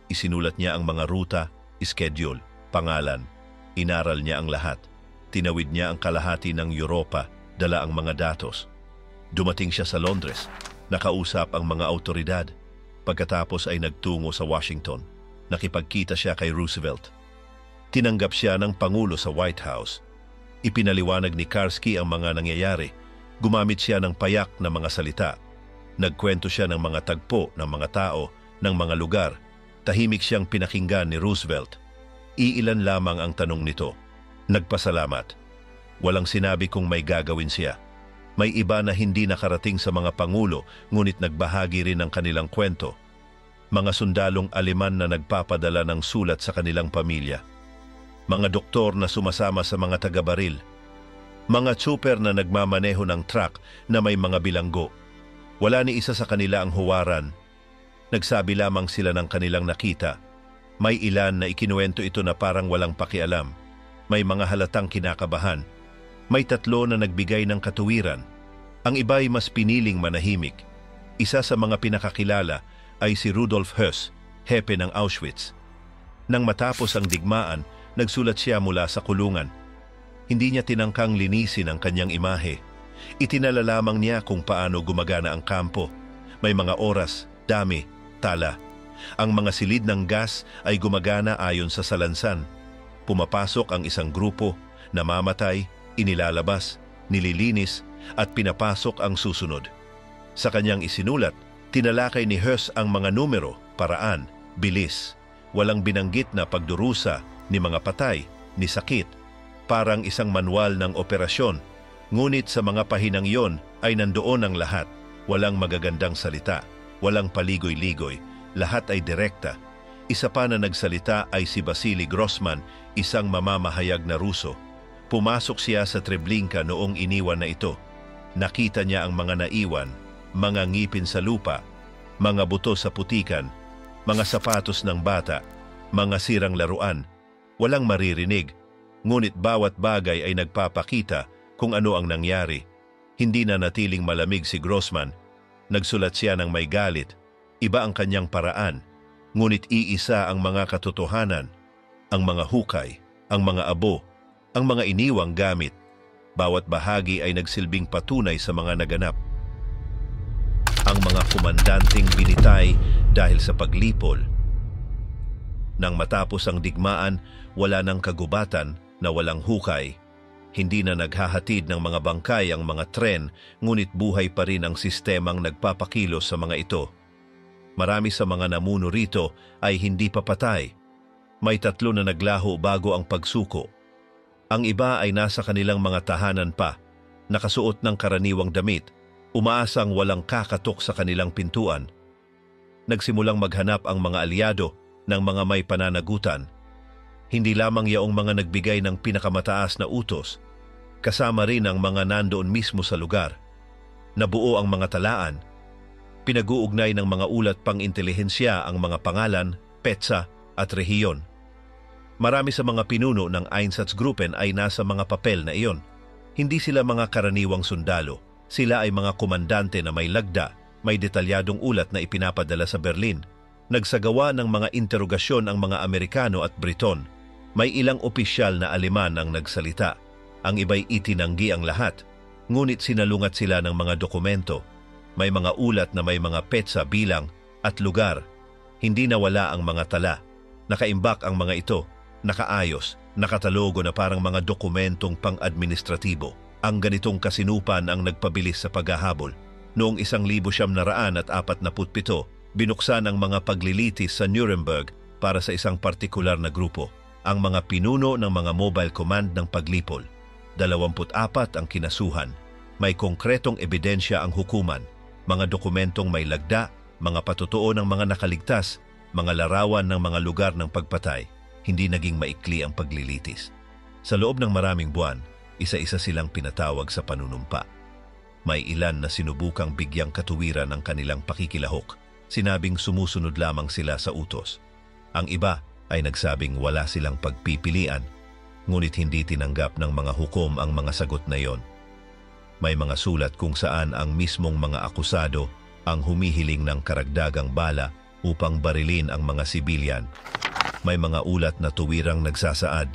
Isinulat niya ang mga ruta, schedule, pangalan. Inaral niya ang lahat. Tinawid niya ang kalahati ng Europa, dala ang mga datos. Dumating siya sa Londres. Nakausap ang mga autoridad. Pagkatapos ay nagtungo sa Washington. Nakipagkita siya kay Roosevelt. Tinanggap siya ng Pangulo sa White House. Ipinaliwanag ni Karski ang mga nangyayari. Gumamit siya ng payak na mga salita. Nagkwento siya ng mga tagpo ng mga tao, ng mga lugar. Tahimik siyang pinakinggan ni Roosevelt. Iilan lamang ang tanong nito. Nagpasalamat. Walang sinabi kung may gagawin siya. May iba na hindi nakarating sa mga pangulo, ngunit nagbahagi rin ng kanilang kwento. Mga sundalong Aleman na nagpapadala ng sulat sa kanilang pamilya. Mga doktor na sumasama sa mga taga-baril. Mga tsuper na nagmamaneho ng truck na may mga bilanggo. Wala ni isa sa kanila ang huwaran. Nagsabi lamang sila ng kanilang nakita. May ilan na ikinuwento ito na parang walang pakialam. May mga halatang kinakabahan. May 3 na nagbigay ng katuwiran. Ang iba ay mas piniling manahimik. Isa sa mga pinakakilala ay si Rudolf Höss, hepe ng Auschwitz. Nang matapos ang digmaan, nagsulat siya mula sa kulungan. Hindi niya tinangkang linisin ang kanyang imahe. Itinala lamang niya kung paano gumagana ang kampo. May mga oras, dami, tala. Ang mga silid ng gas ay gumagana ayon sa salansan. Pumapasok ang isang grupo, namamatay, inilalabas, nililinis, at pinapasok ang susunod. Sa kanyang isinulat, tinalakay ni Höss ang mga numero, paraan, bilis. Walang binanggit na pagdurusa, ni mga patay, ni sakit. Parang isang manual ng operasyon. Ngunit sa mga pahinang iyon ay nandoon ang lahat. Walang magagandang salita, walang paligoy-ligoy, lahat ay direkta. Isa pa na nagsalita ay si Vasily Grossman, isang mamamahayag na Ruso. Pumasok siya sa Treblinka noong iniwan na ito. Nakita niya ang mga naiwan, mga ngipin sa lupa, mga buto sa putikan, mga sapatos ng bata, mga sirang laruan. Walang maririnig, ngunit bawat bagay ay nagpapakita kung ano ang nangyari. Hindi na natiling malamig si Grossman. Nagsulat siya ng may galit. Iba ang kanyang paraan, ngunit iisa ang mga katotohanan, ang mga hukay, ang mga abo, ang mga iniwang gamit. Bawat bahagi ay nagsilbing patunay sa mga naganap. Ang mga komandanteng binitay dahil sa paglipol. Nang matapos ang digmaan, wala nang kagubatan na walang hukay. Hindi na naghahatid ng mga bangkay ang mga tren, ngunit buhay pa rin ang sistemang nagpapakilos sa mga ito. Marami sa mga namuno rito ay hindi pa patay. May 3 na naglaho bago ang pagsuko. Ang iba ay nasa kanilang mga tahanan pa, nakasuot ng karaniwang damit, umaasang walang kakatok sa kanilang pintuan. Nagsimulang maghanap ang mga aliado ng mga may pananagutan. Hindi lamang yaong mga nagbigay ng pinakamataas na utos, kasama rin ang mga nandoon mismo sa lugar. Nabuo ang mga talaan. Pinag-uugnay ng mga ulat pang-intelihensya ang mga pangalan, petsa at rehiyon. Marami sa mga pinuno ng Einsatzgruppen ay nasa mga papel na iyon. Hindi sila mga karaniwang sundalo. Sila ay mga komandante na may lagda, may detalyadong ulat na ipinapadala sa Berlin. Nagsagawa ng mga interogasyon ang mga Amerikano at Briton. May ilang opisyal na Aleman ang nagsalita. Ang iba'y itinanggi ang lahat. Ngunit sinalungat sila ng mga dokumento. May mga ulat na may mga petsa bilang at lugar. Hindi nawala ang mga tala. Nakaimbak ang mga ito. Nakaayos, nakatalogo na parang mga dokumentong pang-administratibo. Ang ganitong kasinupan ang nagpabilis sa paghahabol. Noong 1947, binuksan ang mga paglilitis sa Nuremberg para sa isang partikular na grupo, ang mga pinuno ng mga mobile command ng paglipol. 24 ang kinasuhan. May konkretong ebidensya ang hukuman, mga dokumentong may lagda, mga patutuo ng mga nakaligtas, mga larawan ng mga lugar ng pagpatay. Hindi naging maikli ang paglilitis. Sa loob ng maraming buwan, isa-isa silang pinatawag sa panunumpa. May ilan na sinubukang bigyang katuwiran ang kanilang pakikilahok. Sinabing sumusunod lamang sila sa utos. Ang iba ay nagsabing wala silang pagpipilian, ngunit hindi tinanggap ng mga hukom ang mga sagot na iyon. May mga sulat kung saan ang mismong mga akusado ang humihiling ng karagdagang bala upang barilin ang mga sibilyan. May mga ulat na tuwirang nagsasaad,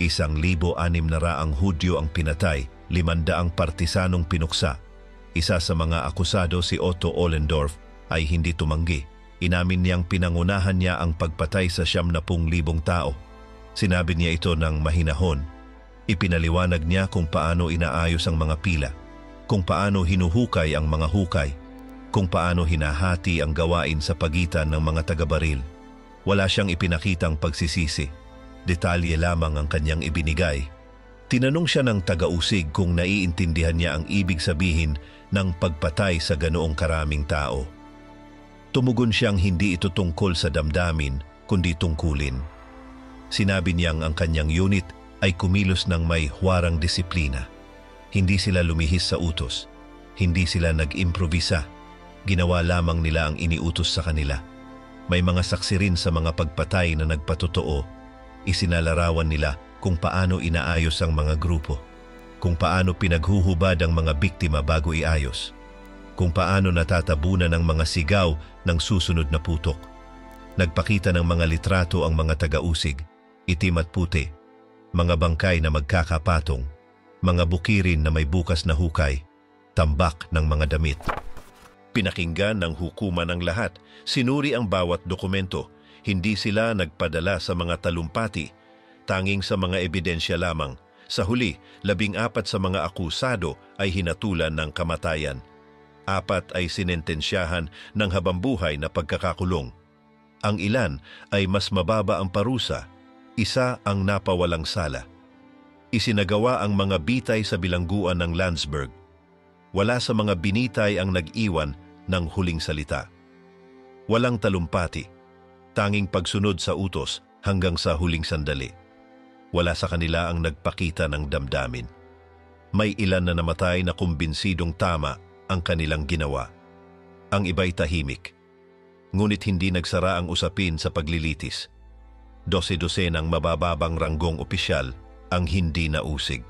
1,600 Hudyo ang pinatay, 500 partisanong pinuksa. Isa sa mga akusado, si Otto Ollendorf, ay hindi tumanggi. Inamin niyang pinangunahan niya ang pagpatay sa 70,000 tao. Sinabi niya ito ng mahinahon. Ipinaliwanag niya kung paano inaayos ang mga pila, kung paano hinuhukay ang mga hukay. kung paano hinahati ang gawain sa pagitan ng mga taga-baril. Wala siyang ipinakitang pagsisisi. Detalye lamang ang kanyang ibinigay. Tinanong siya ng taga-usig kung naiintindihan niya ang ibig sabihin ng pagpatay sa ganoong karaming tao. Tumugon siyang hindi ito tungkol sa damdamin, kundi tungkulin. Sinabi niyang ang kanyang unit ay kumilos ng may huwarang disiplina. Hindi sila lumihis sa utos. Hindi sila nag-improvisa. Ginawa lamang nila ang iniutos sa kanila. May mga saksi rin sa mga pagpatay na nagpatotoo. Isinalarawan nila kung paano inaayos ang mga grupo, kung paano pinaghuhubad ang mga biktima bago iayos, kung paano natatabunan ang mga sigaw ng susunod na putok. Nagpakita ng mga litrato ang mga taga-usig, itim at puti, mga bangkay na magkakapatong, mga bukirin na may bukas na hukay, tambak ng mga damit. Pinakinggan ng hukuman ang lahat, sinuri ang bawat dokumento, hindi sila nagpadala sa mga talumpati, tanging sa mga ebidensya lamang. Sa huli, 14 sa mga akusado ay hinatulan ng kamatayan. 4 ay sinentensyahan ng habambuhay na pagkakakulong. Ang ilan ay mas mababa ang parusa, 1 ang napawalang sala. Isinagawa ang mga bitay sa bilangguan ng Landsberg. Wala sa mga binitay ang nag-iwan ng huling salita. Walang talumpati, tanging pagsunod sa utos hanggang sa huling sandali. Wala sa kanila ang nagpakita ng damdamin. May ilan na namatay na kumbinsidong tama ang kanilang ginawa. Ang iba'y tahimik. Ngunit hindi nagsara ang usapin sa paglilitis. 12 ng mabababang ranggong opisyal ang hindi nausig.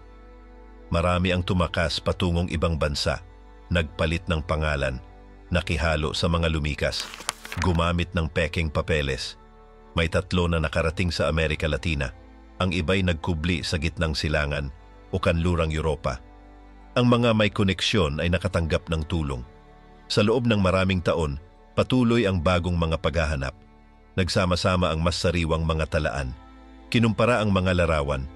Marami ang tumakas patungong ibang bansa, nagpalit ng pangalan, nakihalo sa mga lumikas, gumamit ng pekeng papeles. May 3 na nakarating sa Amerika Latina. Ang iba'y nagkubli sa gitnang silangan o kanlurang Europa. Ang mga may koneksyon ay nakatanggap ng tulong. Sa loob ng maraming taon, patuloy ang bagong mga paghahanap. Nagsama-sama ang mas sariwang mga talaan. Kinumpara ang mga larawan.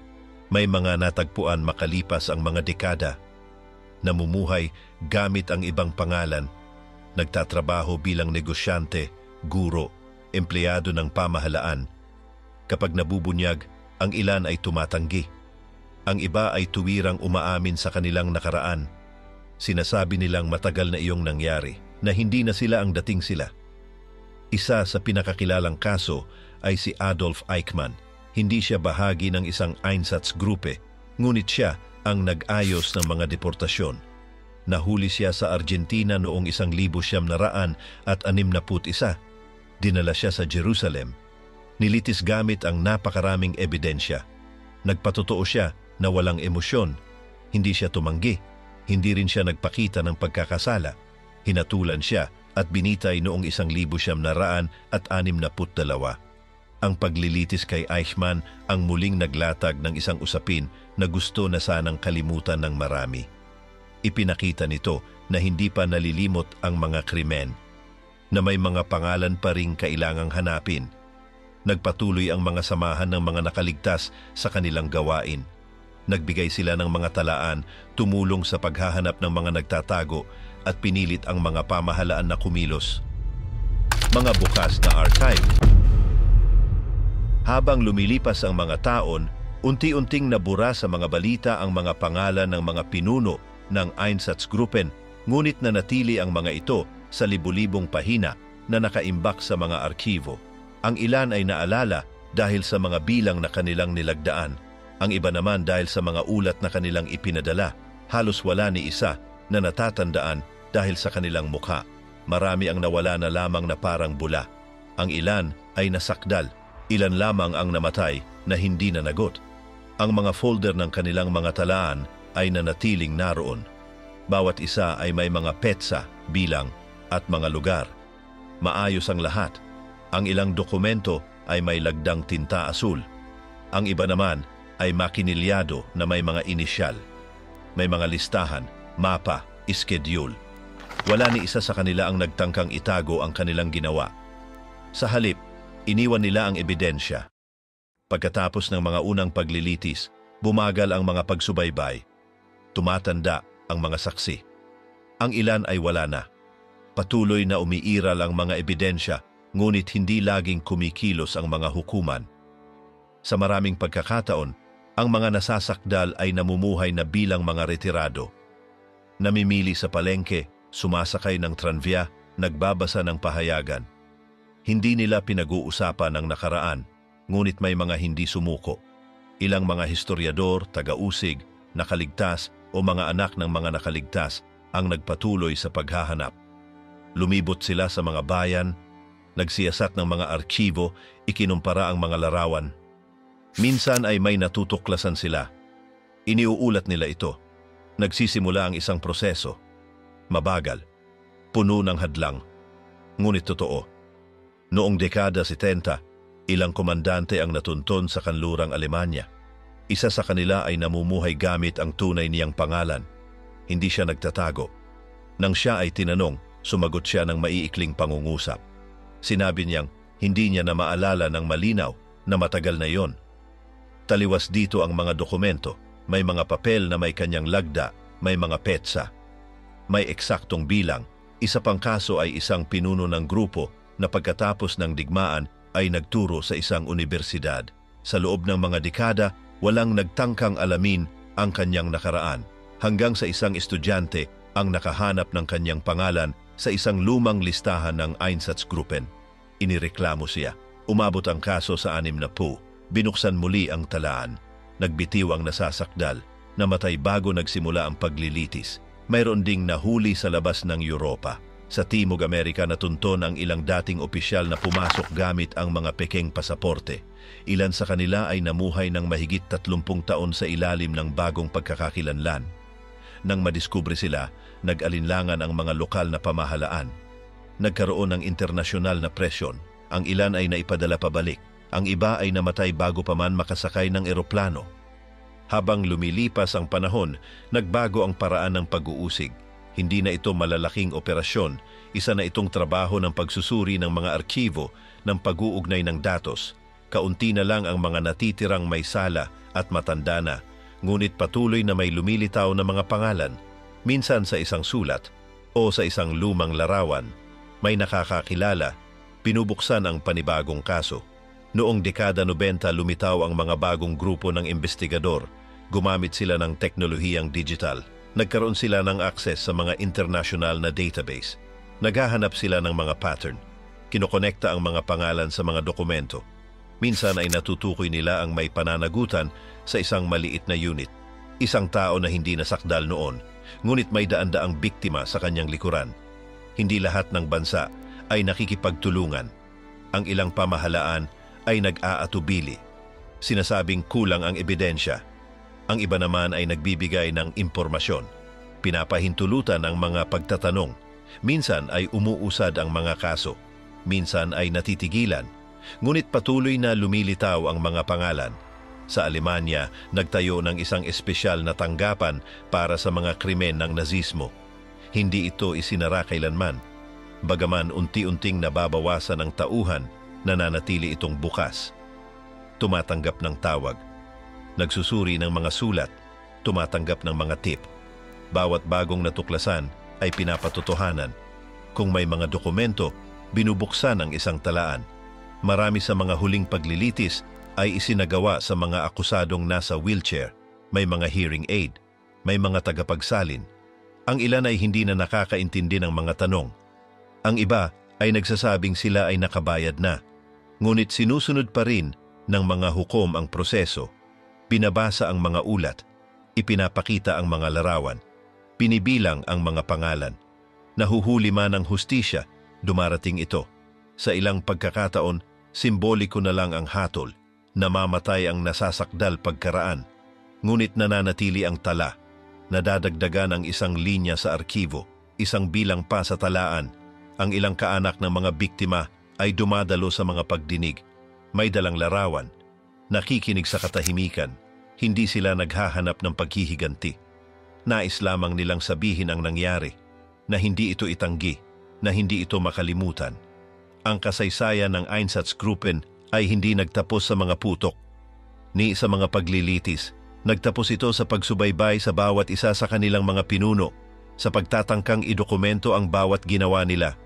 May mga natagpuan makalipas ang mga dekada. Namumuhay gamit ang ibang pangalan. Nagtatrabaho bilang negosyante, guro, empleyado ng pamahalaan. Kapag nabubunyag, ang ilan ay tumatanggi. Ang iba ay tuwirang umaamin sa kanilang nakaraan. Sinasabi nilang matagal na iyong nangyari, na hindi na sila ang dating sila. Isa sa pinakakilalang kaso ay si Adolf Eichmann. Hindi siya bahagi ng isang Einsatzgruppe, ngunit siya ang nag-ayos ng mga deportasyon. Nahuli siya sa Argentina noong 1961. Dinala siya sa Jerusalem. Nilitis gamit ang napakaraming ebidensya. Nagpatotoo siya na walang emosyon. Hindi siya tumanggi. Hindi rin siya nagpakita ng pagkakasala. Hinatulan siya at binitay noong 1962. Ang paglilitis kay Eichmann ang muling naglatag ng isang usapin na gusto na sanang kalimutan ng marami. Ipinakita nito na hindi pa nalilimot ang mga krimen, na may mga pangalan pa ring kailangang hanapin. Nagpatuloy ang mga samahan ng mga nakaligtas sa kanilang gawain. Nagbigay sila ng mga talaan, tumulong sa paghahanap ng mga nagtatago at pinilit ang mga pamahalaan na kumilos. Mga bukas na archive. Habang lumilipas ang mga taon, unti-unting nabura sa mga balita ang mga pangalan ng mga pinuno ng Einsatzgruppen, ngunit nanatili ang mga ito sa libu-libong pahina na nakaimbak sa mga arkibo. Ang ilan ay naalala dahil sa mga bilang na kanilang nilagdaan. Ang iba naman dahil sa mga ulat na kanilang ipinadala. Halos wala ni isa na natatandaan dahil sa kanilang mukha. Marami ang nawala na lamang na parang bula. Ang ilan ay nasakdal. Ilan lamang ang namatay na hindi nanagot. Ang mga folder ng kanilang mga talaan ay nanatiling naroon. Bawat isa ay may mga petsa, bilang at mga lugar. Maayos ang lahat. Ang ilang dokumento ay may lagdang tinta asul. Ang iba naman ay makinilyado na may mga inisyal. May mga listahan, mapa, schedule. Wala ni isa sa kanila ang nagtangkang itago ang kanilang ginawa. Sa halip, iniwan nila ang ebidensya. Pagkatapos ng mga unang paglilitis, bumagal ang mga pagsubaybay. Tumatanda ang mga saksi. Ang ilan ay wala na. Patuloy na umiiral ang mga ebidensya, ngunit hindi laging kumikilos ang mga hukuman. Sa maraming pagkakataon, ang mga nasasakdal ay namumuhay na bilang mga retirado. Namimili sa palengke, sumasakay ng tranvia, nagbabasa ng pahayagan. Hindi nila pinag-uusapan ang nakaraan, ngunit may mga hindi sumuko. Ilang mga historiador, taga-usig, nakaligtas o mga anak ng mga nakaligtas ang nagpatuloy sa paghahanap. Lumibot sila sa mga bayan, nagsiyasat ng mga arkibo, ikinumpara ang mga larawan. Minsan ay may natutuklasan sila. Iniuulat nila ito. Nagsisimula ang isang proseso. Mabagal, puno ng hadlang, ngunit totoo. Noong dekada 70, ilang komandante ang natunton sa kanlurang Alemanya. Isa sa kanila ay namumuhay gamit ang tunay niyang pangalan. Hindi siya nagtatago. Nang siya ay tinanong, sumagot siya ng maiikling pangungusap. Sinabi niyang hindi niya na maalala ng malinaw na matagal na yon. Taliwas dito ang mga dokumento. May mga papel na may kanyang lagda, may mga petsa. May eksaktong bilang. Isa pang kaso ay isang pinuno ng grupo na pagkatapos ng digmaan ay nagturo sa isang unibersidad. Sa loob ng mga dekada, walang nagtangkang alamin ang kanyang nakaraan. Hanggang sa isang estudyante ang nakahanap ng kanyang pangalan sa isang lumang listahan ng Einsatzgruppen. Inireklamo siya. Umabot ang kaso sa 60. Binuksan muli ang talaan. Nagbitiw ang nasasakdal. Namatay bago nagsimula ang paglilitis. Mayroon ding nahuli sa labas ng Europa. Sa Timog Amerika natunton ang ilang dating opisyal na pumasok gamit ang mga pekeng pasaporte. Ilan sa kanila ay namuhay ng mahigit 30 taon sa ilalim ng bagong pagkakakilanlan. Nang madiskubre sila, nag-alinlangan ang mga lokal na pamahalaan. Nagkaroon ng internasyonal na presyon. Ang ilan ay naipadala pabalik. Ang iba ay namatay bago pa man makasakay ng eroplano. Habang lumilipas ang panahon, nagbago ang paraan ng pag-uusig. Hindi na ito malalaking operasyon, isa na itong trabaho ng pagsusuri ng mga arkibo, ng pag-uugnay ng datos. Kaunti na lang ang mga natitirang may sala at matanda na, ngunit patuloy na may lumilitaw na mga pangalan, minsan sa isang sulat o sa isang lumang larawan. May nakakakilala, pinubuksan ang panibagong kaso. Noong dekada 90 lumitaw ang mga bagong grupo ng investigador. Gumamit sila ng teknolohiyang digital. Nagkaroon sila ng access sa mga international na database. Naghahanap sila ng mga pattern. Kinokonekta ang mga pangalan sa mga dokumento. Minsan ay natutukoy nila ang may pananagutan sa isang maliit na unit. Isang tao na hindi nasakdal noon, ngunit may daan-daang biktima sa kanyang likuran. Hindi lahat ng bansa ay nakikipagtulungan. Ang ilang pamahalaan ay nag-aatubili. Sinasabing kulang ang ebidensya. Ang iba naman ay nagbibigay ng impormasyon. Pinapahintulutan ang mga pagtatanong. Minsan ay umuusad ang mga kaso. Minsan ay natitigilan. Ngunit patuloy na lumilitaw ang mga pangalan. Sa Alemanya, nagtayo ng isang espesyal na tanggapan para sa mga krimen ng nazismo. Hindi ito isinara kailanman. Bagaman unti-unting nababawasan ang tauhan, nananatili itong bukas. Tumatanggap ng tawag. Nagsusuri ng mga sulat. Tumatanggap ng mga tip. Bawat bagong natuklasan ay pinapatotohanan. Kung may mga dokumento, binubuksan ang isang talaan. Marami sa mga huling paglilitis ay isinagawa sa mga akusadong nasa wheelchair. May mga hearing aid. May mga tagapagsalin. Ang ilan ay hindi na nakakaintindi ng mga tanong. Ang iba ay nagsasabing sila ay nakabayad na. Ngunit sinusunod pa rin ng mga hukom ang proseso. Binabasa ang mga ulat. Ipinapakita ang mga larawan. Pinibilang ang mga pangalan. Nahuhuli man ang hustisya, dumarating ito. Sa ilang pagkakataon, simboliko na lang ang hatol. Namamatay ang nasasakdal pagkaraan. Ngunit nananatili ang tala. Nadadagdagan ang isang linya sa arkibo, isang bilang pa sa talaan. Ang ilang kaanak ng mga biktima ay dumadalo sa mga pagdinig. May dalang larawan. Nakikinig sa katahimikan. Hindi sila naghahanap ng paghihiganti. Nais lamang nilang sabihin ang nangyari, na hindi ito itanggi, na hindi ito makalimutan. Ang kasaysayan ng Einsatzgruppen ay hindi nagtapos sa mga putok, ni sa mga paglilitis. Nagtapos ito sa pagsubaybay sa bawat isa sa kanilang mga pinuno. sa pagtatangkang idokumento ang bawat ginawa nila,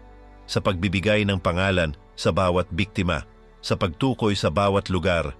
sa pagbibigay ng pangalan sa bawat biktima, sa pagtukoy sa bawat lugar